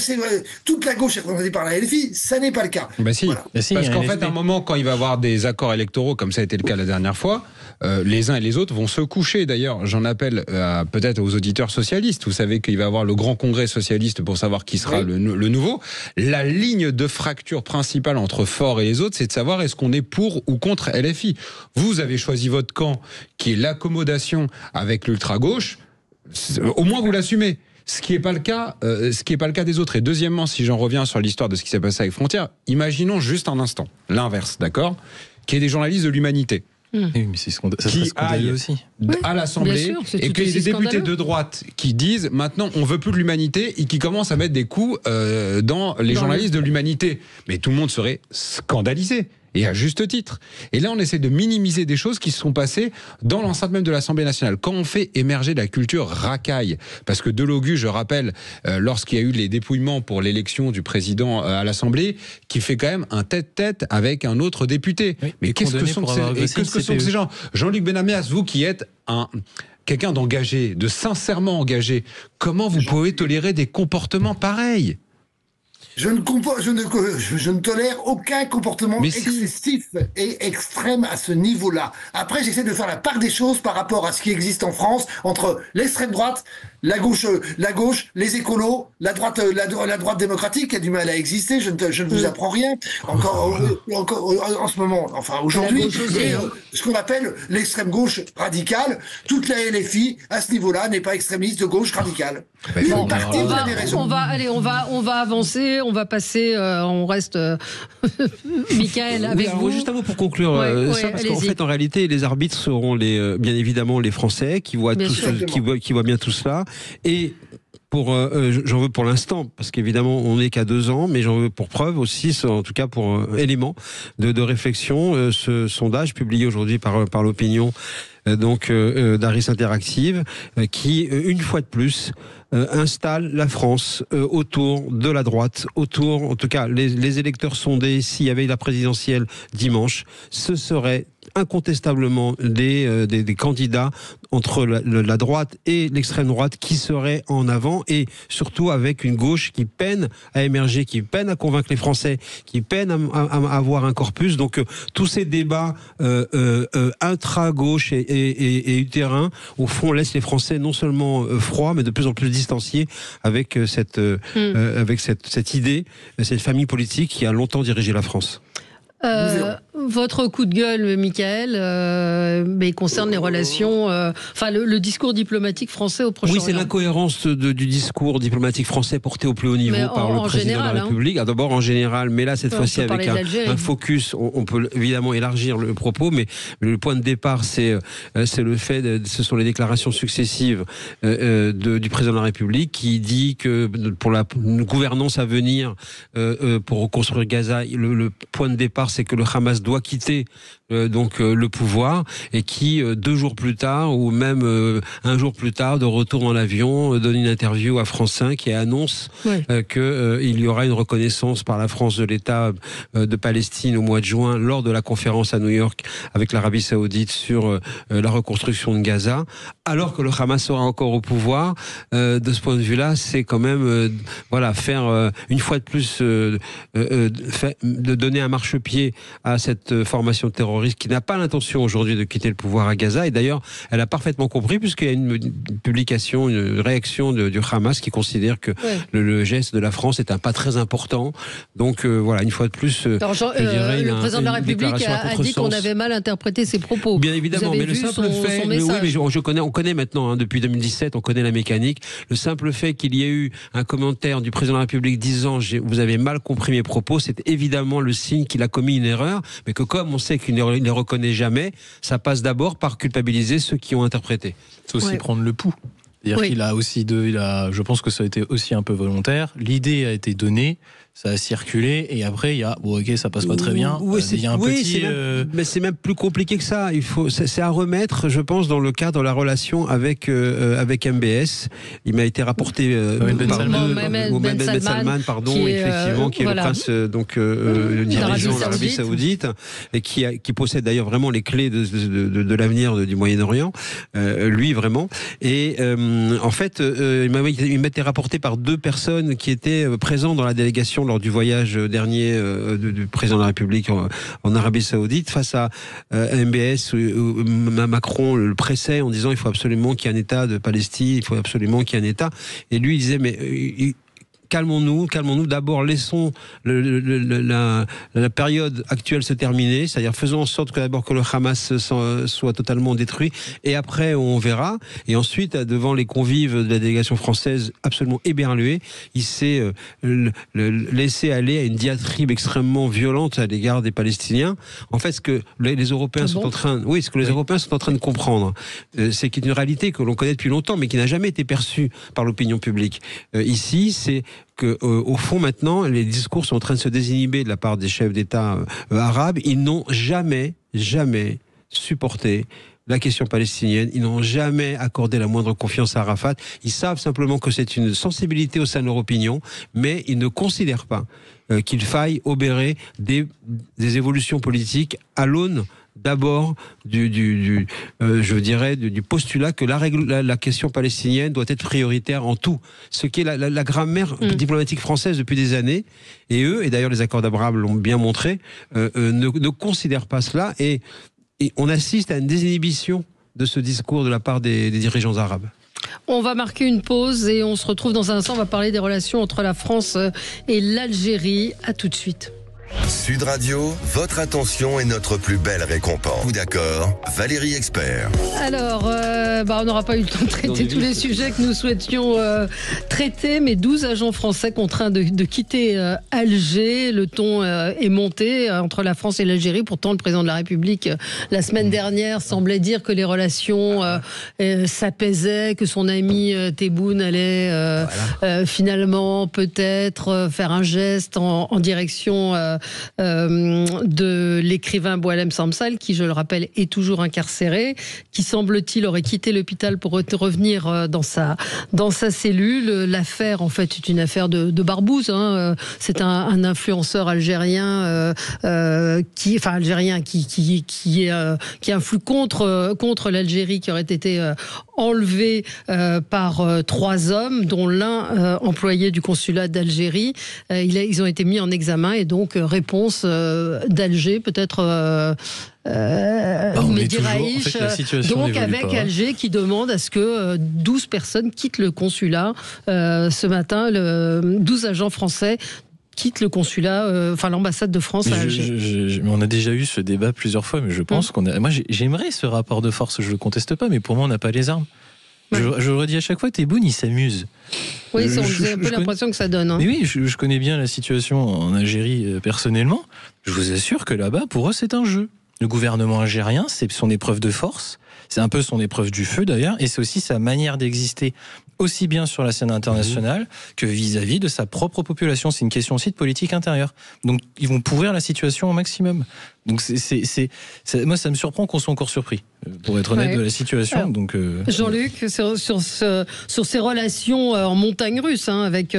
toute la gauche est représentée par la LFI, ça n'est pas le cas. Bah si, voilà. Parce qu'en fait, à un moment, quand il va y avoir des accords électoraux, comme ça a été le cas la dernière fois, les uns et les autres vont se coucher. D'ailleurs, j'en appelle peut-être aux auditeurs socialistes. Vous savez qu'il va y avoir le grand congrès socialiste pour savoir qui sera le nouveau. La ligne de fracture principale entre Faure et les autres, c'est de savoir est-ce qu'on est pour ou contre LFI. Vous avez choisi votre camp, qui est l'accommodation avec l'ultra-gauche, au moins vous l'assumez. Ce qui n'est pas le cas, des autres. Et deuxièmement, si j'en reviens sur l'histoire de ce qui s'est passé avec Frontières, imaginons juste un instant l'inverse, d'accord, qu'il y ait des journalistes de l'Humanité. Oui, mais c'est scandaleux aussi. À l'Assemblée, et qu'il y ait des députés de droite qui disent maintenant on veut plus de l'Humanité et qui commencent à mettre des coups dans les journalistes de l'Humanité. Mais tout le monde serait scandalisé. Et à juste titre. Et là, on essaie de minimiser des choses qui se sont passées dans l'enceinte même de l'Assemblée nationale. Quand on fait émerger la culture racaille, parce que Delogu, je rappelle, lorsqu'il y a eu les dépouillements pour l'élection du président à l'Assemblée, qui fait quand même un tête-tête avec un autre député. Oui, mais qu'est-ce que sont ces gens ? Jean-Luc Benamias, vous qui êtes quelqu'un d'engagé, de sincèrement engagé, comment vous pouvez tolérer des comportements pareils ? Je ne tolère aucun comportement excessif et extrême à ce niveau-là. Après, j'essaie de faire la part des choses par rapport à ce qui existe en France entre l'extrême droite, la gauche, les écolos, la droite démocratique qui a du mal à exister. Je ne vous apprends rien. Encore en ce moment, enfin aujourd'hui, ce qu'on appelle l'extrême gauche radicale. Toute la LFI à ce niveau-là n'est pas extrémiste de gauche radicale. Bon, on va avancer. On va passer, on reste, Michael, avec vous. Juste un mot pour conclure parce qu'en fait, en réalité, les arbitres seront bien évidemment les Français qui voient qui voient bien tout cela. Et j'en veux pour l'instant, parce qu'évidemment, on n'est qu'à 2 ans, mais j'en veux pour preuve aussi, en tout cas pour élément de réflexion, ce sondage publié aujourd'hui par l'Opinion, d'Harris Interactive, qui, une fois de plus, installe la France autour de la droite, en tout cas, les électeurs sondés, s'il y avait la présidentielle dimanche, ce serait incontestablement des candidats entre la droite et l'extrême droite qui seraient en avant, et surtout avec une gauche qui peine à émerger, qui peine à convaincre les Français, qui peine à avoir un corpus. Donc tous ces débats intra-gauche et utérins, au fond, laissent les Français non seulement froids, mais de plus en plus distanciés avec cette idée, cette famille politique qui a longtemps dirigé la France. Votre coup de gueule, Michael, mais concerne les relations, le discours diplomatique français au Proche-Orient. Oui, c'est l'incohérence du discours diplomatique français porté au plus haut niveau par le président de la République. D'abord en général, mais là cette fois-ci avec un focus, on peut évidemment élargir le propos, mais le point de départ, c'est le fait, ce sont les déclarations successives du président de la République qui dit que pour la gouvernance à venir, pour reconstruire Gaza, le point de départ, c'est que le Hamas doit quitter le pouvoir, et qui 2 jours plus tard ou même 1 jour plus tard, de retour dans l'avion, donne une interview à France 5 et annonce qu'il y aura une reconnaissance par la France de l'État de Palestine au mois de juin lors de la conférence à New York avec l'Arabie Saoudite sur la reconstruction de Gaza, alors que le Hamas sera encore au pouvoir. De ce point de vue-là, c'est quand même faire une fois de plus de donner un marchepied à cette formation terroriste qui n'a pas l'intention aujourd'hui de quitter le pouvoir à Gaza. Et d'ailleurs, elle a parfaitement compris, puisqu'il y a une publication, une réaction du Hamas qui considère que le geste de la France est un pas très important. Donc une fois de plus, le président de la République a dit qu'on avait mal interprété ses propos. Bien évidemment, mais le simple fait, on connaît maintenant, depuis 2017, on connaît la mécanique. Le simple fait qu'il y ait eu un commentaire du président de la République disant vous avez mal compris mes propos, c'est évidemment le signe qu'il a commis une erreur, mais que comme on sait qu'il ne les reconnaît jamais, ça passe d'abord par culpabiliser ceux qui ont interprété. C'est aussi prendre le pouls. C'est-à-dire qu'il a aussi je pense que ça a été aussi un peu volontaire. L'idée a été donnée. ça a circulé, et après il y a ok, ça passe pas très bien. Il y a un petit. Mais c'est même plus compliqué que ça. C'est à remettre, je pense, dans le cadre de la relation avec MBS. Il m'a été rapporté par Mohamed Ben Salman, pardon, effectivement, qui est le prince dirigeant de l'Arabie Saoudite et qui possède d'ailleurs vraiment les clés de l'avenir du Moyen-Orient. Lui vraiment. Et en fait, il m'a été rapporté par 2 personnes qui étaient présentes dans la délégation lors du voyage dernier du président de la République en Arabie Saoudite, face à MBS, où Macron le pressait en disant il faut absolument qu'il y ait un État de Palestine, il faut absolument qu'il y ait un État. Et lui, il disait mais calmons-nous, d'abord laissons la période actuelle se terminer, c'est-à-dire faisons en sorte que d'abord que le Hamas soit totalement détruit, et après on verra. Et ensuite, devant les convives de la délégation française absolument éberlués, il s'est laissé aller à une diatribe extrêmement violente à l'égard des Palestiniens. En fait, ce que les Européens sont en train de comprendre, c'est qu'il y a une réalité que l'on connaît depuis longtemps, mais qui n'a jamais été perçue par l'opinion publique. Ici, c'est que au fond maintenant les discours sont en train de se désinhiber de la part des chefs d'État arabes. Ils n'ont jamais supporté la question palestinienne, ils n'ont jamais accordé la moindre confiance à Arafat. Ils savent simplement que c'est une sensibilité au sein de leur opinion, mais ils ne considèrent pas qu'il faille obérer des évolutions politiques à l'aune d'abord du postulat que la question palestinienne doit être prioritaire en tout. Ce qui est la grammaire diplomatique française depuis des années. Et eux, et d'ailleurs les accords d'Abraham l'ont bien montré, ne considèrent pas cela. Et on assiste à une désinhibition de ce discours de la part des dirigeants arabes. On va marquer une pause et on se retrouve dans un instant. On va parler des relations entre la France et l'Algérie. À tout de suite. Sud Radio, votre attention est notre plus belle récompense. Vous d'accord? Valérie Expert. Alors, on n'aura pas eu le temps de traiter tous les sujets que nous souhaitions traiter, mais 12 agents français contraints de quitter Alger. Le ton est monté entre la France et l'Algérie. Pourtant, le président de la République, la semaine dernière, semblait dire que les relations s'apaisaient, que son ami Tebboune allait finalement peut-être faire un geste en direction de l'écrivain Boualem Samsal, qui, je le rappelle, est toujours incarcéré, qui semble-t-il aurait quitté l'hôpital pour revenir dans sa cellule. L'affaire, en fait, est une affaire de barbouze. C'est un influenceur algérien qui influe contre l'Algérie, qui aurait été enlevé par 3 hommes, dont l'un employé du consulat d'Algérie. Ils ont été mis en examen, et donc réponse d'Alger, peut-être Mehdi Raïch, donc avec Alger qui demande à ce que 12 personnes quittent le consulat. Ce matin, 12 agents français quittent le consulat, l'ambassade de France à Alger. On a déjà eu ce débat plusieurs fois, mais je pense j'aimerais ce rapport de force, je le conteste pas, mais pour moi on n'a pas les armes. Je le redis à chaque fois, Tebboune, il s'amuse. Oui, on a un peu l'impression que ça donne. Mais oui, je connais bien la situation en Algérie personnellement. Je vous assure que là-bas, pour eux, c'est un jeu. Le gouvernement algérien, c'est son épreuve de force. C'est un peu son épreuve du feu, d'ailleurs. Et c'est aussi sa manière d'exister, aussi bien sur la scène internationale que vis-à-vis de sa propre population. C'est une question aussi de politique intérieure. Donc, ils vont pourrir la situation au maximum. Donc, moi, ça me surprend qu'on soit encore surpris, pour être honnête, de la situation. Alors, donc, Jean-Luc, sur ces relations en montagne russe, avec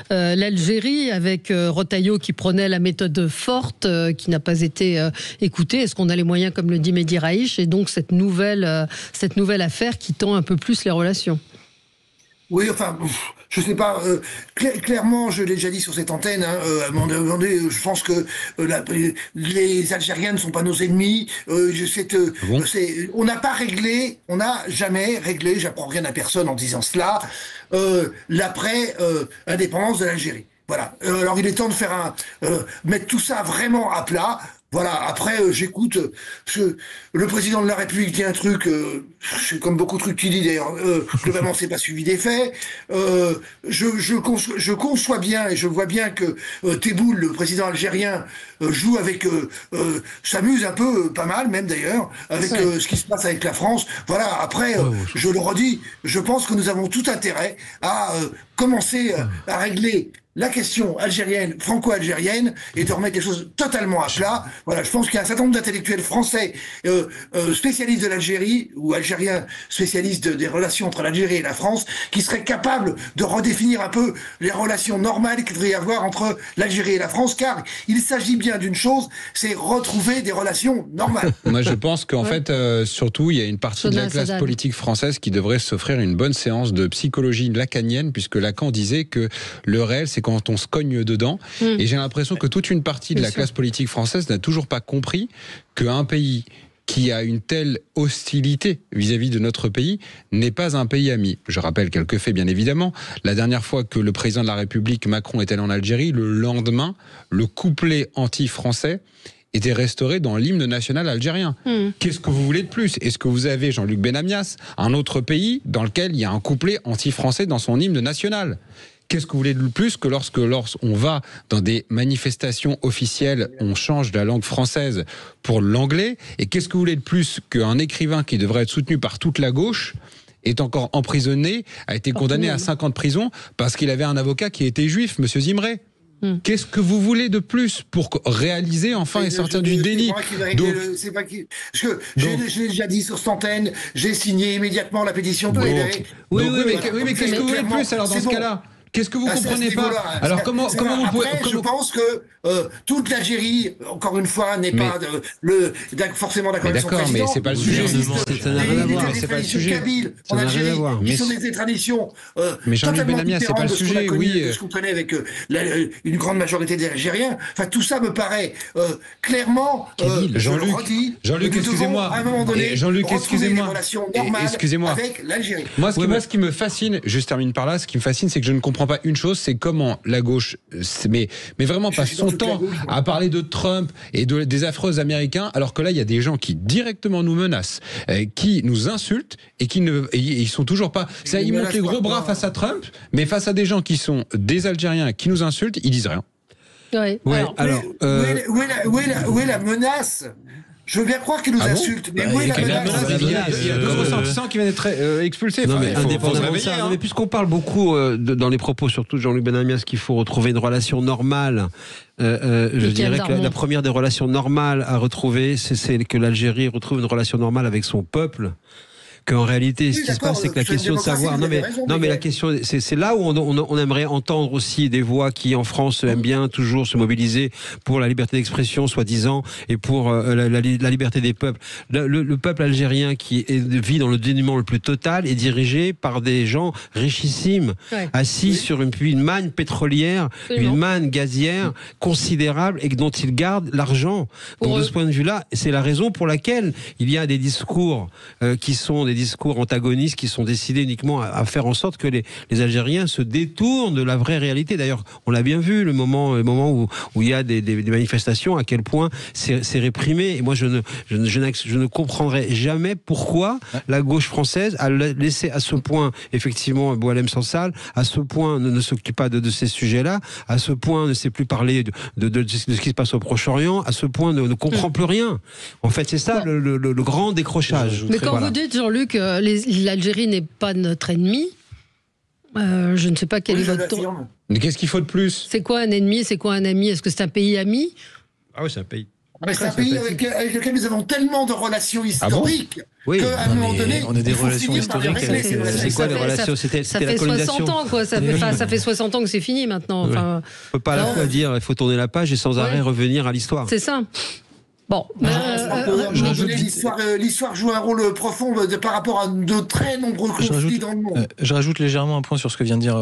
l'Algérie, avec Retailleau qui prenait la méthode forte, qui n'a pas été écoutée. Est-ce qu'on a les moyens, comme le dit Mehdi Raïch, et donc cette nouvelle affaire qui tend un peu plus les relations? Oui, je sais pas. Clairement, je l'ai déjà dit sur cette antenne. À un moment donné, je pense que les Algériens ne sont pas nos ennemis. On n'a pas réglé, on n'a jamais réglé. J'apprends rien à personne en disant cela. L'après-indépendance de l'Algérie. Voilà. Alors, il est temps de faire mettre tout ça vraiment à plat. Voilà, après j'écoute le président de la République dit un truc, c'est comme beaucoup de trucs qu'il dit d'ailleurs, globalement c'est pas suivi des faits. Je conçois bien et je vois bien que Tebboune, le président algérien, joue avec, s'amuse un peu, pas mal même d'ailleurs, avec ce qui se passe avec la France. Voilà, après, je le redis, je pense que nous avons tout intérêt à commencer à régler la question algérienne, franco-algérienne, et de remettre les choses totalement à plat. Voilà, je pense qu'il y a un certain nombre d'intellectuels français spécialistes de l'Algérie, ou algériens spécialistes des relations entre l'Algérie et la France, qui seraient capables de redéfinir un peu les relations normales qu'il devrait y avoir entre l'Algérie et la France, car il s'agit bien d'une chose, c'est retrouver des relations normales. Moi, je pense qu'en fait, surtout, il y a une partie de la classe politique française qui devrait s'offrir une bonne séance de psychologie lacanienne, puisque Lacan disait que le réel, c'est quand on se cogne dedans. Et j'ai l'impression que toute une partie de la classe politique française n'a toujours pas compris qu'un pays qui a une telle hostilité vis-à-vis de notre pays n'est pas un pays ami. Je rappelle quelques faits, bien évidemment. La dernière fois que le président de la République, Macron, est allé en Algérie, le lendemain, le couplet anti-français était restauré dans l'hymne national algérien. Qu'est-ce que vous voulez de plus? Est-ce que vous avez, Jean-Luc Benamias, un autre pays dans lequel il y a un couplet anti-français dans son hymne national? Qu'est-ce que vous voulez de plus que lorsqu'on va dans des manifestations officielles, on change la langue française pour l'anglais? Et qu'est-ce que vous voulez de plus qu'un écrivain qui devrait être soutenu par toute la gauche est encore emprisonné, a été condamné à 5 ans de prison parce qu'il avait un avocat qui était juif, Monsieur Zimré? Qu'est-ce que vous voulez de plus pour réaliser enfin et sortir du déni? Je l'ai déjà dit sur cette antenne, j'ai signé immédiatement la pétition de libérer. Oui, mais qu'est-ce que vous voulez de plus alors dans ce cas-là? Qu'est-ce que vous comprenez pas? Alors comment vous pouvez... Je pense que toute l'Algérie, encore une fois, n'est pas forcément d'accord avec son président. Mais c'est pas le sujet. Ça n'a rien à voir. C'est pas le sujet. Ça n'a rien à voir. Qui sont des traditions totalement différentes de ce qu'on connaît avec une grande majorité des Algériens. Enfin, tout ça me paraît clairement. Jean-Luc, excusez-moi. À un moment donné, retrouver des relations normales avec l'Algérie. Moi, ce qui me fascine, je termine par là, ce qui me fascine, c'est que je ne comprends pas une chose, c'est comment la gauche, mais vraiment passe son temps à parler de Trump et des affreux Américains, alors que là, il y a des gens qui directement nous menacent, qui nous insultent et ils sont toujours pas... Ils montent les gros bras face à Trump, mais face à des gens qui sont des Algériens qui nous insultent, ils disent rien. Alors, où est la menace? Je veux bien croire qu'il nous insulte, mais où est la menace? Il y a 2 ressortissants qui viennent d'être expulsés. Non, mais indépendamment de ça, mais puisqu'on parle beaucoup dans les propos, surtout de Jean-Luc Benamias, qu'il faut retrouver une relation normale, je dirais que la première des relations normales à retrouver, c'est que l'Algérie retrouve une relation normale avec son peuple. Qu'en réalité, ce qui se passe, c'est que la question de savoir... Non, mais la question, c'est là où on aimerait entendre aussi des voix qui, en France, aiment bien toujours se mobiliser pour la liberté d'expression, soi-disant, et pour la liberté des peuples. Le peuple algérien qui vit dans le dénuement le plus total est dirigé par des gens richissimes, assis sur une manne pétrolière, une manne gazière considérable et dont ils gardent l'argent. Donc, de ce point de vue-là, c'est la raison pour laquelle il y a des discours qui sont des discours antagonistes qui sont décidés uniquement à faire en sorte que les Algériens se détournent de la vraie réalité. D'ailleurs, on l'a bien vu, le moment où il y a des manifestations, à quel point c'est réprimé. Et moi, je ne comprendrai jamais pourquoi la gauche française a laissé à ce point, effectivement, Boualem Sansal, à ce point ne s'occupe pas de ces sujets-là, à ce point ne sait plus parler de ce qui se passe au Proche-Orient, à ce point ne comprend plus rien. En fait, c'est ça le grand décrochage. Mais quand vous dites, Jean-Luc, l'Algérie n'est pas notre ennemi, je ne sais pas quel est votre ton. Mais qu'est-ce qu'il faut de plus? C'est quoi un ennemi? C'est quoi un ami? Est-ce que c'est un pays ami? Ah oui, c'est un pays. Mais c'est un pays avec lequel nous avons tellement de relations historiques qu'à un moment donné, on a des relations historiques. C'est quoi les relations? C'était la colonisation. Ça fait 60 ans, quoi. Ça fait 60 ans que c'est fini maintenant. Enfin, on ne peut pas à la fois dire il faut tourner la page et sans arrêt revenir à l'histoire. C'est ça. Bon, l'histoire joue un rôle profond par rapport à de très nombreux conflits dans le monde. Je rajoute légèrement un point sur ce que vient de dire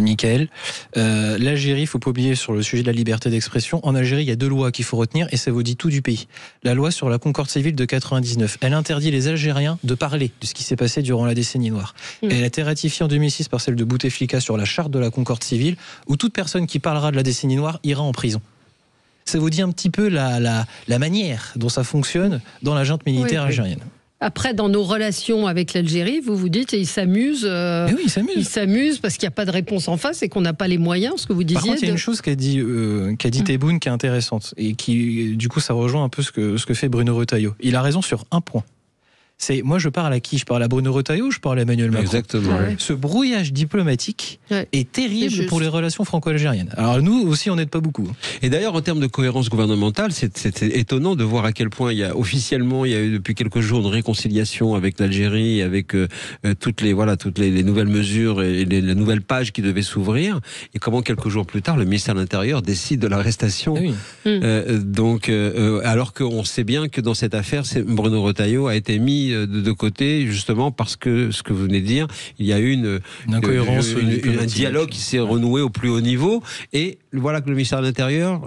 Mickaël. L'Algérie, il ne faut pas oublier sur le sujet de la liberté d'expression. En Algérie, il y a 2 lois qu'il faut retenir et ça vous dit tout du pays. La loi sur la concorde civile de 99, elle interdit les Algériens de parler de ce qui s'est passé durant la décennie noire. Elle a été ratifiée en 2006 par celle de Bouteflika sur la charte de la concorde civile où toute personne qui parlera de la décennie noire ira en prison. Ça vous dit un petit peu la manière dont ça fonctionne dans la junte militaire algérienne. Après, dans nos relations avec l'Algérie, vous dites, ils s'amusent. Oui, ils s'amusent parce qu'il n'y a pas de réponse en face et qu'on n'a pas les moyens, ce que vous disiez. Par contre, il y a une chose qu'a dit Tebboune qui est intéressante et qui, du coup, ça rejoint un peu ce que fait Bruno Retailleau. Il a raison sur un point. Moi, je parle à qui? Je parle à Bruno Retailleau ou je parle à Emmanuel Macron? Exactement. Ouais. Ce brouillage diplomatique est terrible pour les relations franco-algériennes. Alors nous aussi, on n'aide pas beaucoup. Et d'ailleurs, en termes de cohérence gouvernementale, c'est étonnant de voir à quel point il y a eu depuis quelques jours une réconciliation avec l'Algérie, avec toutes les nouvelles mesures et les nouvelles pages qui devaient s'ouvrir. Et comment quelques jours plus tard, le ministère de l'Intérieur décide de l'arrestation. Alors qu'on sait bien que dans cette affaire, Bruno Retailleau a été mis de côté justement parce que ce que vous venez de dire, il y a eu une incohérence, un dialogue qui s'est renoué au plus haut niveau, et voilà que le ministère de l'Intérieur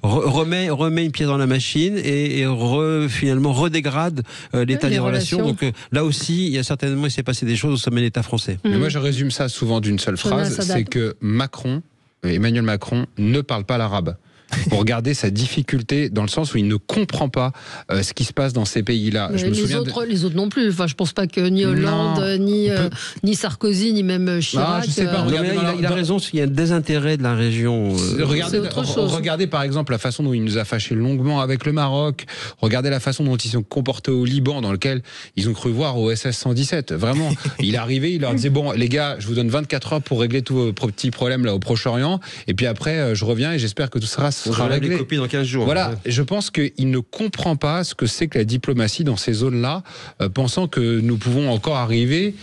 remet une pièce dans la machine et finalement redégrade l'état des relations. Donc là aussi, il s'est passé des choses au sommet de l'État français. Mais moi, je résume ça souvent d'une seule phrase, c'est que Emmanuel Macron ne parle pas l'arabe. Pour regarder sa difficulté dans le sens où il ne comprend pas ce qui se passe dans ces pays-là. Les autres non plus. Enfin, je pense pas que ni Hollande, ni Sarkozy, ni même Chirac. Je sais pas. Il a raison. Il y a un désintérêt de la région. Regardez par exemple la façon dont il nous a fâchés longuement avec le Maroc. Regardez la façon dont ils sont comportés au Liban, dans lequel ils ont cru voir au SS 117. Vraiment, il est arrivé, il leur disait bon les gars, je vous donne 24 heures pour régler tous vos petits problèmes là au Proche-Orient, et puis après je reviens et j'espère que tout sera réglé. Les copies dans 15 jours. Voilà, je pense qu'il ne comprend pas ce que c'est que la diplomatie dans ces zones-là, pensant que nous pouvons encore arriver.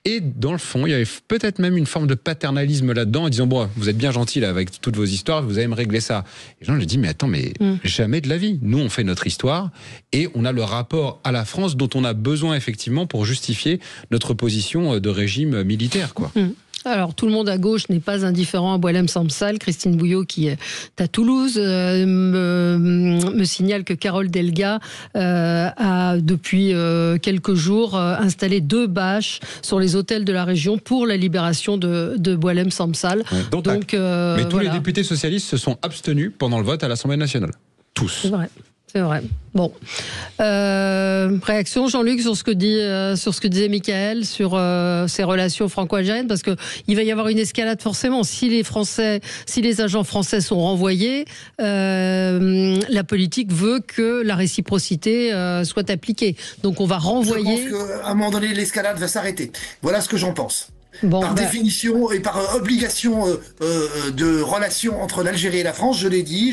Et dans le fond, il y avait peut-être même une forme de paternalisme là-dedans, en disant bon, vous êtes bien gentil là avec toutes vos histoires, vous allez me régler ça. Et les gens lui disent mais attends, mais jamais de la vie. Nous, on fait notre histoire et on a le rapport à la France dont on a besoin effectivement pour justifier notre position de régime militaire, quoi. Alors, tout le monde à gauche n'est pas indifférent à Boualem Sansal. Christine Bouillot, qui est à Toulouse, me signale que Carole Delga a, depuis quelques jours, installé 2 bâches sur les hôtels de la région pour la libération de Boualem Sansal. Donc, mais tous les députés socialistes se sont abstenus pendant le vote à l'Assemblée nationale. Tous. C'est vrai. C'est vrai. Bon. Réaction, Jean-Luc, sur ce que disait Mickaël, sur ces relations franco-algériennes, parce qu'il va y avoir une escalade forcément. Si les agents français sont renvoyés, la politique veut que la réciprocité soit appliquée. Donc on va renvoyer... Je pense qu'à un moment donné, l'escalade va s'arrêter. Voilà ce que j'en pense. Par définition et par obligation de relation entre l'Algérie et la France, je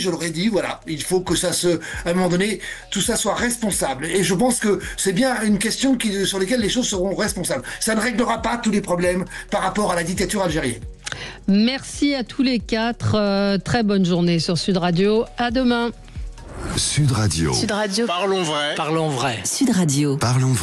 l'aurais dit, voilà, il faut que à un moment donné, tout ça soit responsable. Et je pense que c'est bien une question sur laquelle les choses seront responsables. Ça ne réglera pas tous les problèmes par rapport à la dictature algérienne. Merci à tous les 4. Très bonne journée sur Sud Radio. À demain. Sud Radio. Parlons vrai. Sud Radio. Parlons vrai.